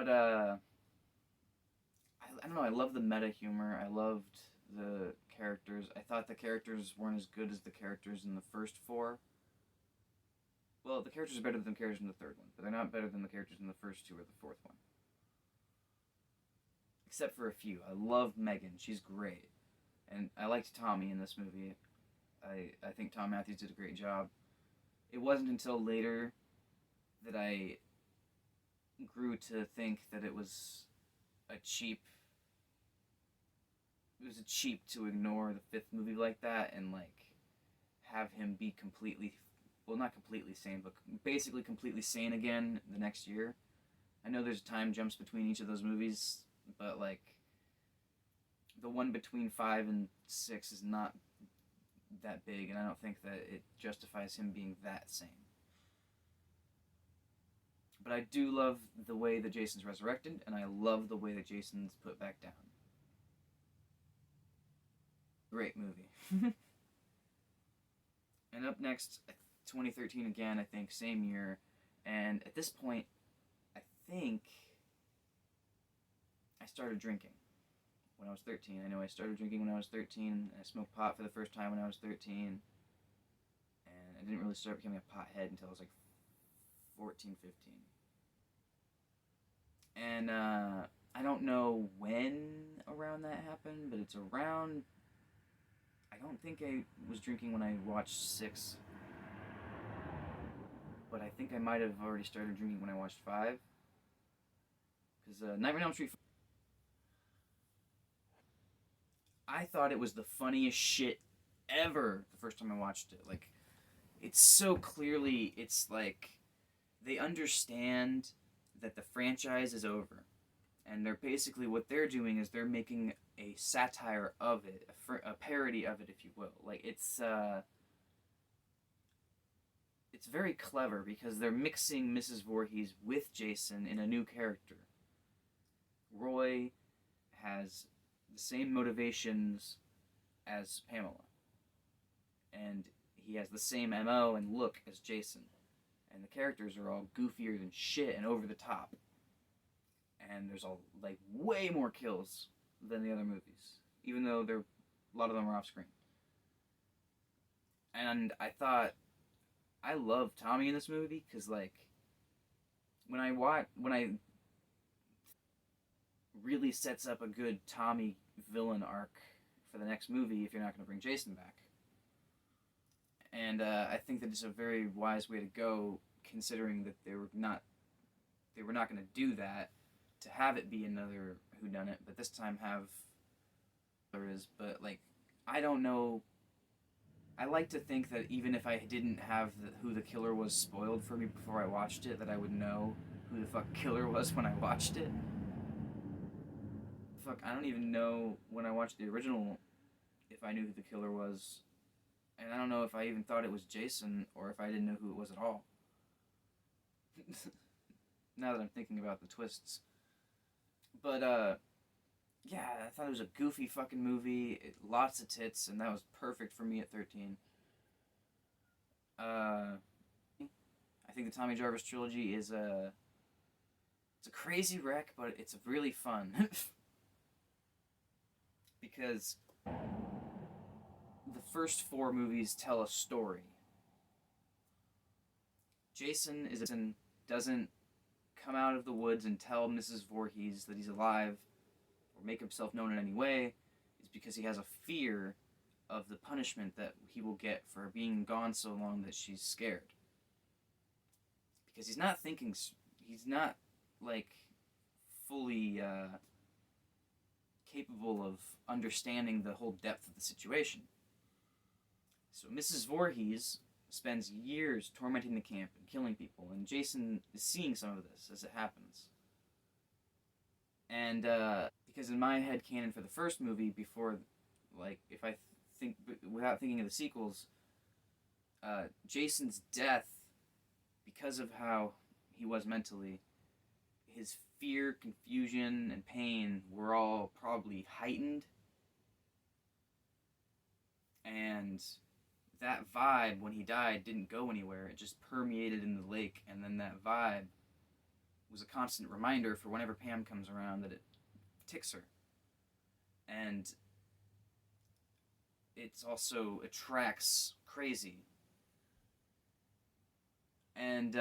I don't know, I love the meta humor. I loved the characters. I thought the characters weren't as good as the characters in the first four. Well, the characters are better than the characters in the third one, but they're not better than the characters in the first two or the fourth one. Except for a few. I love Megan. She's great. And I liked Tommy in this movie. I think Tom Matthews did a great job. It wasn't until later that I grew to think that it was a cheap to ignore the fifth movie like that and like have him be completely, well, not completely sane, but basically completely sane again the next year. I know there's time jumps between each of those movies, but like the one between 5 and 6 is not that big, and I don't think that it justifies him being that sane. But I do love the way that Jason's resurrected, and I love the way that Jason's put back down. Great movie. And up next, 2013 again, I think, same year. And at this point, I think I started drinking when I was 13. I know I started drinking when I was 13. I smoked pot for the first time when I was 13. And I didn't really start becoming a pothead until I was like 14, 15. And I don't know when around that happened, but it's around... I don't think I was drinking when I watched 6. But I think I might have already started drinking when I watched 5. Because Nightmare on Elm Street... I thought it was the funniest shit ever the first time I watched it. Like, it's so clearly... It's like... They understand that the franchise is over. And they're basically... What they're doing is they're making a satire of it. A parody of it, if you will. Like, it's very clever because they're mixing Mrs. Voorhees with Jason in a new character. Roy has the same motivations as Pamela. And he has the same MO and look as Jason. And the characters are all goofier than shit and over the top. And there's all, like, way more kills than the other movies. Even though a lot of them are off screen. And I thought, I love Tommy in this movie because, like, when I really sets up a good Tommy villain arc for the next movie if you're not going to bring Jason back. And I think that it's a very wise way to go, considering that they were not going to do that, to have it be another whodunit, but this time have there is. But like, I don't know. I like to think that even if I didn't have who the killer was spoiled for me before I watched it, that I would know who the fuck killer was when I watched it. Fuck, I don't even know when I watched the original if I knew who the killer was. And I don't know if I even thought it was Jason or if I didn't know who it was at all. Now that I'm thinking about the twists. But, yeah, I thought it was a goofy fucking movie. Lots of tits, and that was perfect for me at 13. I think the Tommy Jarvis trilogy is it's a crazy wreck, but it's really fun. Because the first 4 movies tell a story. Jason doesn't come out of the woods and tell Mrs. Voorhees that he's alive or make himself known in any way is because he has a fear of the punishment that he will get for being gone so long that she's scared. Because he's not thinking, he's not, like, fully capable of understanding the whole depth of the situation. So Mrs. Voorhees spends years tormenting the camp and killing people, and Jason is seeing some of this as it happens. And because in my head canon for the first movie, before, like, if I think without thinking of the sequels, Jason's death, because of how he was mentally, his fear, confusion, and pain were all probably heightened. And that vibe, when he died, didn't go anywhere. It just permeated in the lake, and then that vibe was a constant reminder for whenever Pam comes around that it ticks her. And it also attracts crazy. And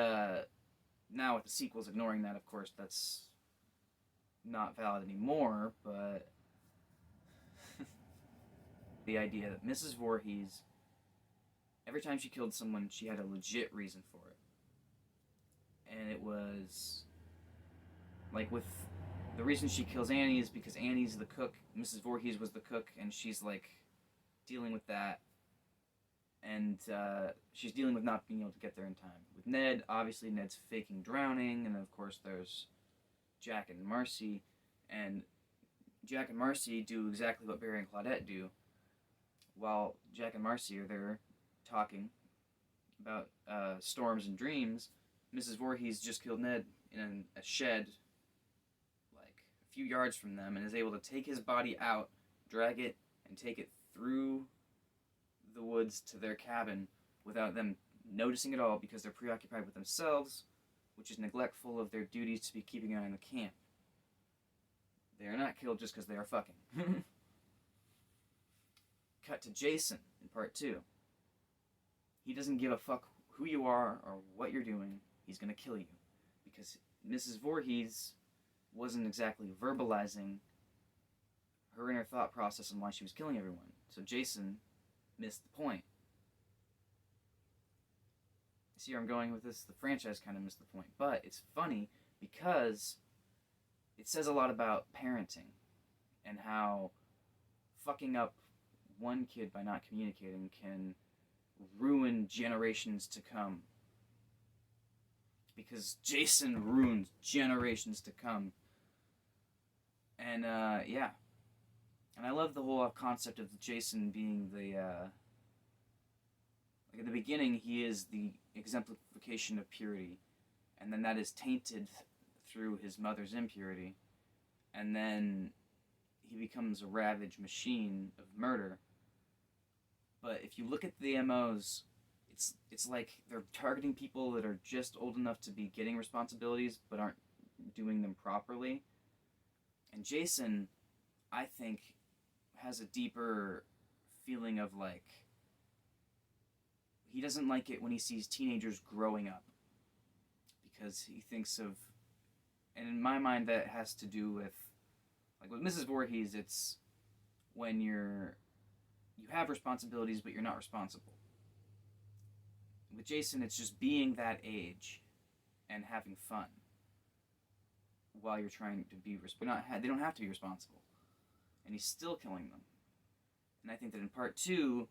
now with the sequels ignoring that, of course, that's not valid anymore, but the idea that Mrs. Voorhees, every time she killed someone, she had a legit reason for it. And it was, like, with the reason she kills Annie is because Annie's the cook, Mrs. Voorhees was the cook, and she's, like, dealing with that. And she's dealing with not being able to get there in time. With Ned, obviously Ned's faking drowning, and of course there's Jack and Marcy. And Jack and Marcy do exactly what Barry and Claudette do. While Jack and Marcy are there talking about storms and dreams, Mrs. Voorhees just killed Ned in a shed like a few yards from them and is able to take his body out, drag it, and take it through the woods to their cabin without them noticing at all because they're preoccupied with themselves, which is neglectful of their duties to be keeping an eye on the camp. They are not killed just because they are fucking. Cut to Jason in part 2. He doesn't give a fuck who you are or what you're doing. He's gonna kill you. Because Mrs. Voorhees wasn't exactly verbalizing her inner thought process and why she was killing everyone. So Jason missed the point. See where I'm going with this? The franchise kind of missed the point. But it's funny because it says a lot about parenting and how fucking up one kid by not communicating can ruin generations to come. Because Jason ruins generations to come. And, yeah. And I love the whole concept of Jason being the, like, at the beginning, he is the exemplification of purity. And then that is tainted through his mother's impurity. And then he becomes a ravaged machine of murder. But if you look at the MOs, it's like they're targeting people that are just old enough to be getting responsibilities but aren't doing them properly. And Jason, I think, has a deeper feeling of, like, he doesn't like it when he sees teenagers growing up. Because he thinks of, and in my mind that has to do with, like with Mrs. Voorhees, it's when you have responsibilities but you're not responsible. With Jason, it's just being that age and having fun while you're trying to be they don't have to be responsible. And he's still killing them. And I think that in part 2,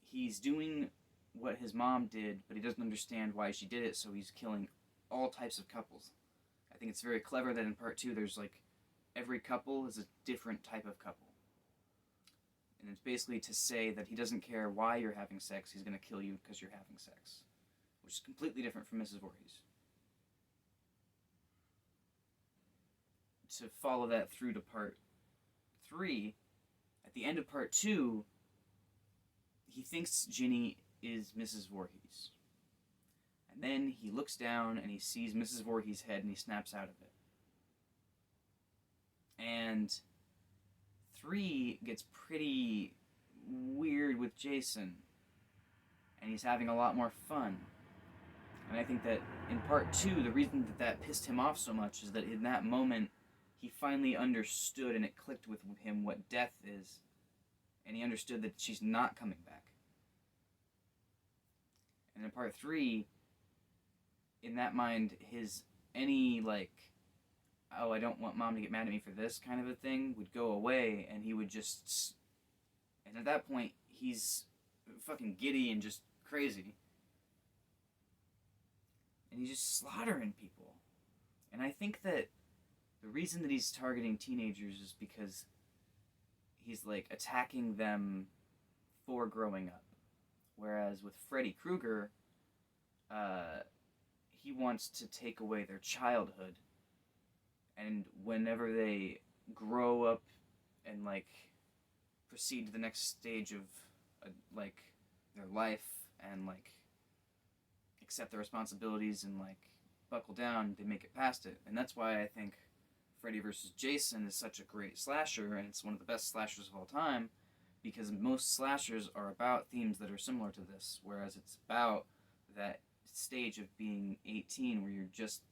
he's doing what his mom did, but he doesn't understand why she did it, so he's killing all types of couples. I think it's very clever that in part 2 there's like every couple is a different type of couple. And it's basically to say that he doesn't care why you're having sex, he's going to kill you because you're having sex. Which is completely different from Mrs. Voorhees. To follow that through to part 3, at the end of part 2, he thinks Ginny is Mrs. Voorhees. And then he looks down and he sees Mrs. Voorhees' head and he snaps out of it. And 3 gets pretty weird with Jason. And he's having a lot more fun. And I think that in part two, the reason that that pissed him off so much is that in that moment, he finally understood and it clicked with him what death is. And he understood that she's not coming back. And in part three, in that mind, his any like, oh, I don't want mom to get mad at me for this kind of a thing would go away, and he would just. And at that point, he's fucking giddy and just crazy. And he's just slaughtering people. And I think that the reason that he's targeting teenagers is because he's like attacking them for growing up. Whereas with Freddy Krueger, he wants to take away their childhood. And whenever they grow up and like proceed to the next stage of like their life and like accept their responsibilities and like buckle down, they make it past it. And that's why I think Freddy vs. Jason is such a great slasher, and it's one of the best slashers of all time, because most slashers are about themes that are similar to this, whereas it's about that stage of being 18 where you're just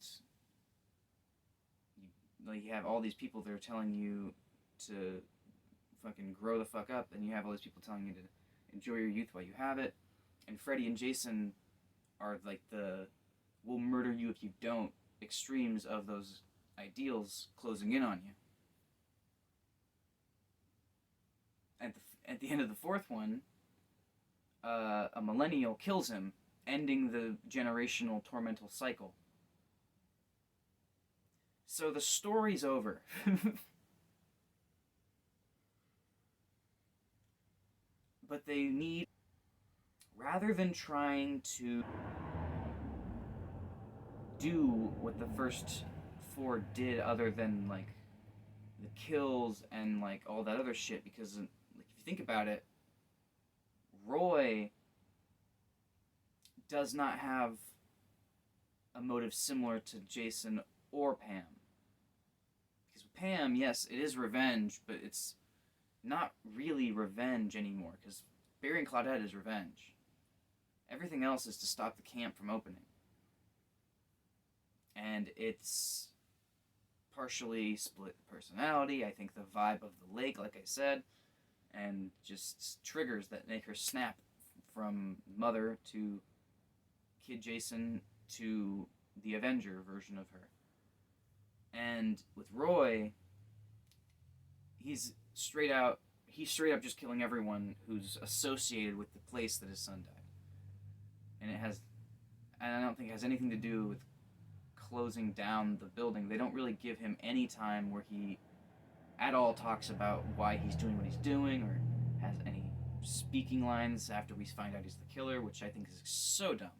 you have all these people that are telling you to fucking grow the fuck up, and you have all these people telling you to enjoy your youth while you have it. And Freddy and Jason are like the we'll murder you if you don't extremes of those ideals closing in on you. At the end of the fourth one, a millennial kills him, ending the generational tormental cycle. So the story's over. But they need, rather than trying to do what the first four did, other than like the kills and like all that other shit, because like, if you think about it, Roy does not have a motive similar to Jason or Pam. Because with Pam, yes, it is revenge, but it's not really revenge anymore, because burying Claudette is revenge. Everything else is to stop the camp from opening. And it's partially split personality. I think the vibe of the lake, like I said, and just triggers that make her snap from mother to kid Jason to the Avenger version of her. And with Roy, he's straight up just killing everyone who's associated with the place that his son died. And I don't think it has anything to do with closing down the building. They don't really give him any time where he at all talks about why he's doing what he's doing, or has any speaking lines after we find out he's the killer, which I think is so dumb.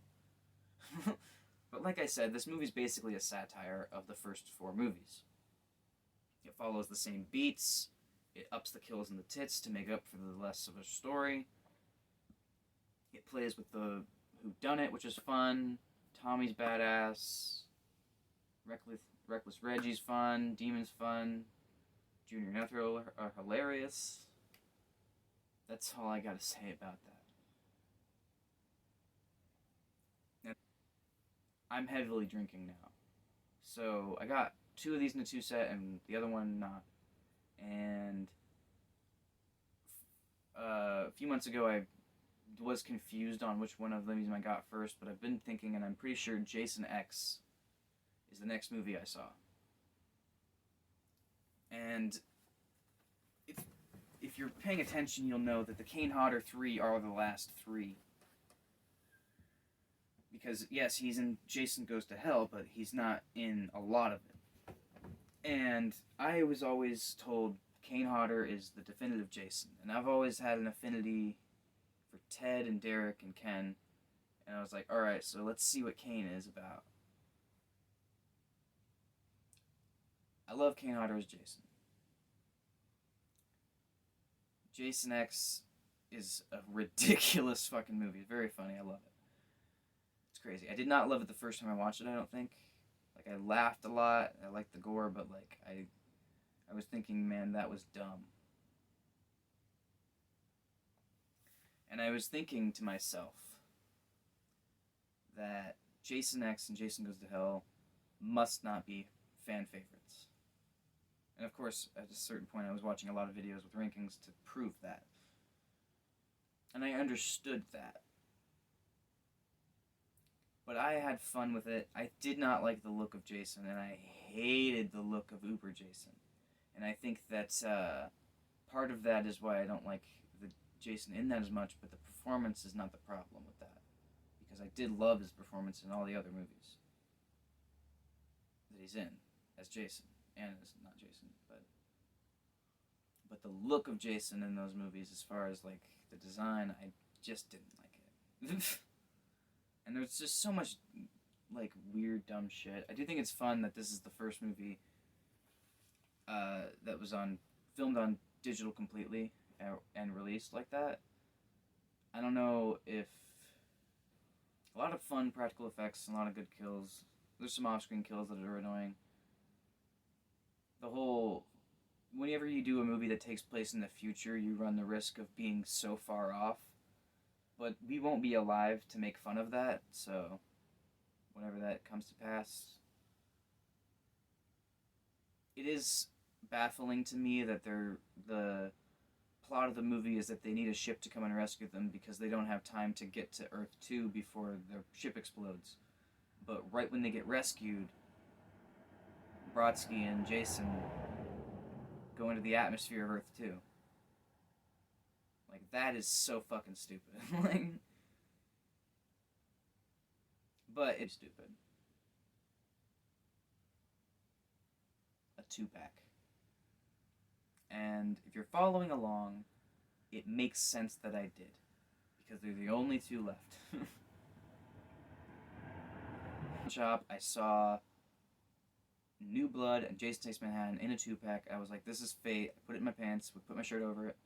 But like I said, this movie's basically a satire of the first four movies. It follows the same beats. It ups the kills and the tits to make up for the less of a story. It plays with the whodunit, which is fun. Tommy's badass. Reckless Reggie's fun. Demon's fun. Junior and Ethel are hilarious. That's all I gotta say about that. I'm heavily drinking now. So I got 2 of these in a 2-set and the other one not. And a few months ago I was confused on which one of them I got first, but I've been thinking, and I'm pretty sure Jason X is the next movie I saw. And if you're paying attention, you'll know that the Kane Hodder 3 are the last 3. Because, yes, he's in Jason Goes to Hell, but he's not in a lot of it. And I was always told Kane Hodder is the definitive Jason. And I've always had an affinity for Ted and Derek and Ken. And I was like, alright, so let's see what Kane is about. I love Kane Hodder as Jason. Jason X is a ridiculous fucking movie. It's very funny. I love it. It's crazy. I did not love it the first time I watched it, I don't think. Like, I laughed a lot. I liked the gore, but, like, I was thinking, man, that was dumb. And I was thinking to myself that Jason X and Jason Goes to Hell must not be fan favorites. And of course, at a certain point, I was watching a lot of videos with rankings to prove that. And I understood that. But I had fun with it. I did not like the look of Jason, and I hated the look of Uber Jason. And I think that part of that is why I don't like the Jason in that as much, but the performance is not the problem with that. Because I did love his performance in all the other movies that he's in as Jason, and as not Jason, but the look of Jason in those movies, as far as like the design, I just didn't like it. And there's just so much like weird dumb shit. I do think it's fun that this is the first movie that was filmed on digital completely and released like that. I don't know if a lot of fun practical effects and a lot of good kills. There's some off-screen kills that are annoying. Whenever you do a movie that takes place in the future, you run the risk of being so far off. But we won't be alive to make fun of that, so whenever that comes to pass. It is baffling to me that the plot of the movie is that they need a ship to come and rescue them because they don't have time to get to Earth 2 before their ship explodes. But right when they get rescued, Brodsky and Jason go into the atmosphere of Earth 2. Like, that is so fucking stupid. Like, but it's stupid. A 2-pack. And if you're following along, it makes sense that I did. Because they're the only two left. Shop, I saw New Blood and Jason Takes Manhattan in a 2-pack. I was like, this is fate. I put it in my pants, put my shirt over it,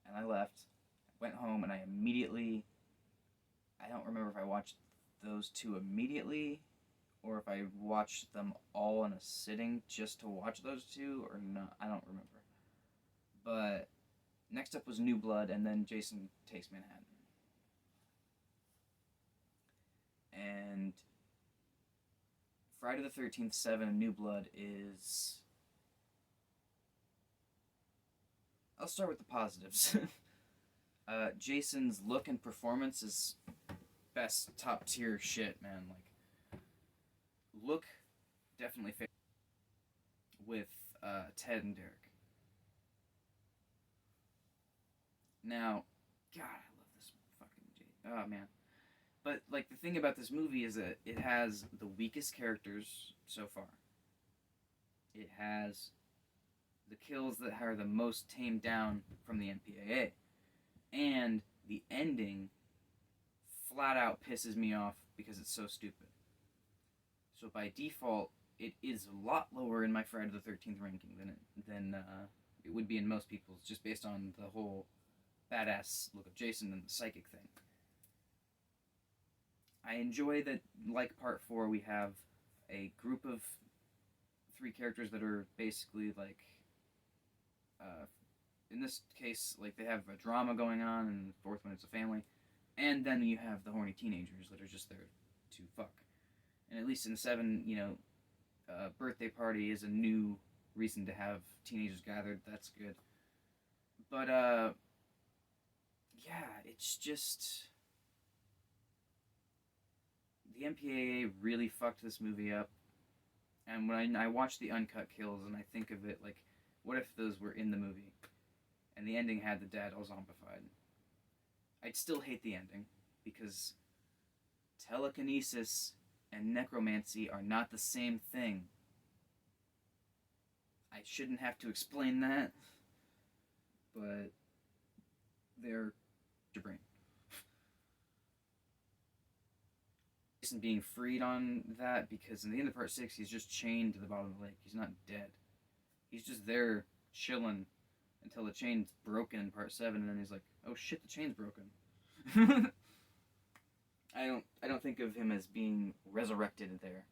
and I left. I went home, and I don't remember if I watched those two immediately, or if I watched them all in a sitting just to watch those two, or not. I don't remember. But next up was New Blood, and then Jason Takes Manhattan. And Friday the 13th 7 and New Blood is... I'll start with the positives. Jason's look and performance is best top tier shit, man. Like, look definitely fit with Ted and Derek. Now, God, I love this fucking Jason. Oh, man. But, like, the thing about this movie is that it has the weakest characters so far. It has the kills that are the most tamed down from the MPAA. And the ending flat out pisses me off because it's so stupid. So by default, it is a lot lower in my Friday the 13th ranking than it would be in most people's, just based on the whole badass look of Jason and the psychic thing. I enjoy that, like Part 4, we have a group of 3 characters that are basically, like, in this case, like, they have a drama going on, and the 4th one, it's a family. And then you have the horny teenagers that are just there to fuck. And at least in 7, you know, birthday party is a new reason to have teenagers gathered. That's good. But, yeah, it's just... The MPAA really fucked this movie up. And when I watch the uncut kills and I think of it, like, what if those were in the movie? And the ending had the dad all zombified. I'd still hate the ending, because telekinesis and necromancy are not the same thing. I shouldn't have to explain that, but they're your brain. Jason being freed on that, because in the end of Part 6, he's just chained to the bottom of the lake. He's not dead. He's just there, chilling, until the chain's broken in Part 7, and then he's like, oh shit, the chain's broken. I don't think of him as being resurrected there.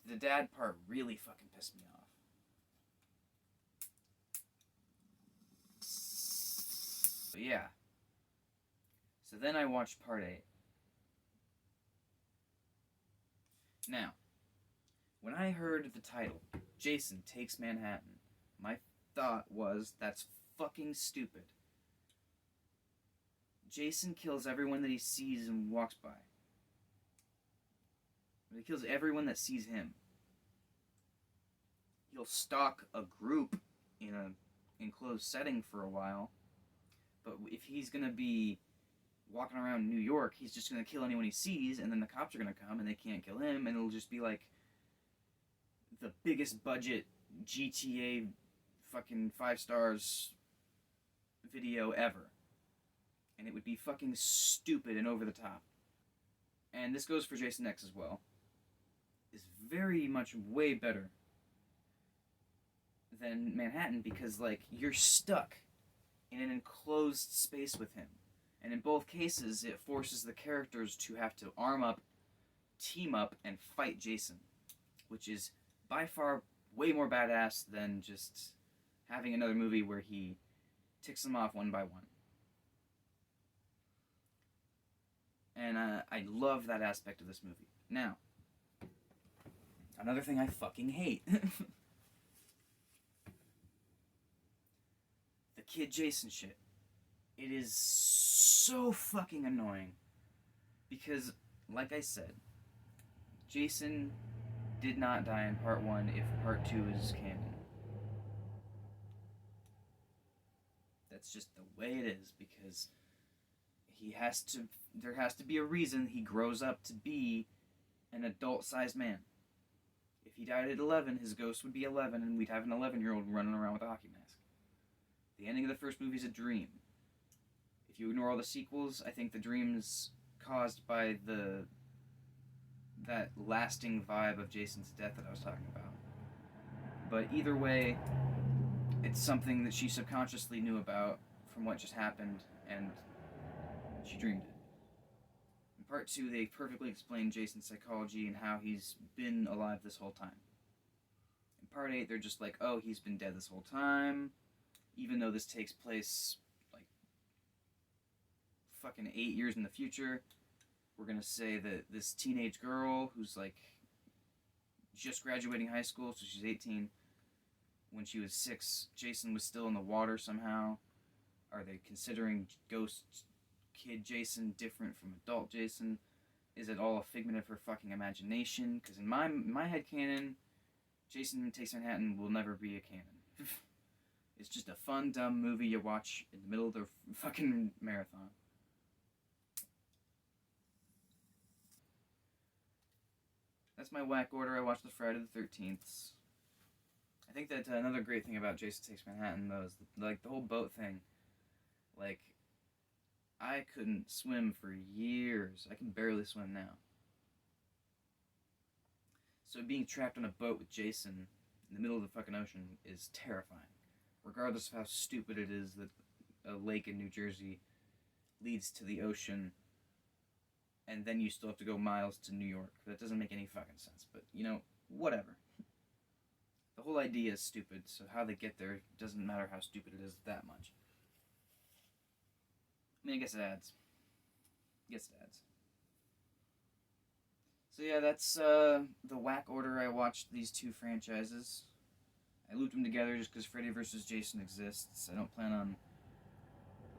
The dad part really fucking pissed me off. But yeah. So then I watched Part 8. Now, when I heard the title, Jason Takes Manhattan, my thought was, that's fucking stupid. Jason kills everyone that he sees and walks by. He kills everyone that sees him. He'll stalk a group in an enclosed setting for a while, but if he's gonna be walking around New York, he's just gonna kill anyone he sees, and then the cops are gonna come and they can't kill him, and it'll just be like the biggest budget GTA fucking 5 stars video ever. And it would be fucking stupid and over the top. And this goes for Jason X as well. Is very much way better than Manhattan because, like, you're stuck in an enclosed space with him. And in both cases, it forces the characters to have to arm up, team up, and fight Jason. Which is by far way more badass than just having another movie where he ticks them off one by one. And I love that aspect of this movie. Now, another thing I fucking hate. The Kid Jason shit. It is so fucking annoying. Because, like I said, Jason did not die in part 1 if part 2 is canon. That's just the way it is, because there has to be a reason he grows up to be an adult-sized man. If he died at 11, his ghost would be 11, and we'd have an 11-year-old running around with a hockey mask. The ending of the first movie is a dream. If you ignore all the sequels, I think the dream's caused by that lasting vibe of Jason's death that I was talking about. But either way, it's something that she subconsciously knew about from what just happened, and she dreamed it. In part 2, they perfectly explain Jason's psychology and how he's been alive this whole time. In part 8, they're just like, oh, he's been dead this whole time, even though this takes place, like, fucking 8 years in the future. We're gonna say that this teenage girl who's, like, just graduating high school, so she's 18, when she was 6, Jason was still in the water somehow. Are they considering ghost kid Jason different from adult Jason? Is it all a figment of her fucking imagination? Because in my headcanon, Jason Takes Manhattan will never be a canon. It's just a fun, dumb movie you watch in the middle of the fucking marathon. That's my whack order. I watched the Friday the 13th. I think that another great thing about Jason Takes Manhattan, though, is the whole boat thing. Like, I couldn't swim for years. I can barely swim now. So being trapped on a boat with Jason in the middle of the fucking ocean is terrifying. Regardless of how stupid it is that a lake in New Jersey leads to the ocean, and then you still have to go miles to New York. That doesn't make any fucking sense, but, you know, whatever. The whole idea is stupid, so how they get there doesn't matter how stupid it is that much. I mean, I guess it adds. So yeah, that's the whack order I watched these two franchises. I looped them together just because Freddy vs. Jason exists. I don't plan on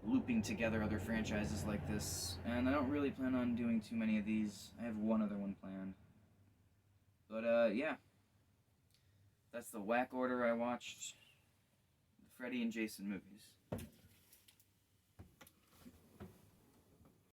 looping together other franchises like this, and I don't really plan on doing too many of these. I have one other one planned. But yeah. That's the whack order I watched the Freddy and Jason movies.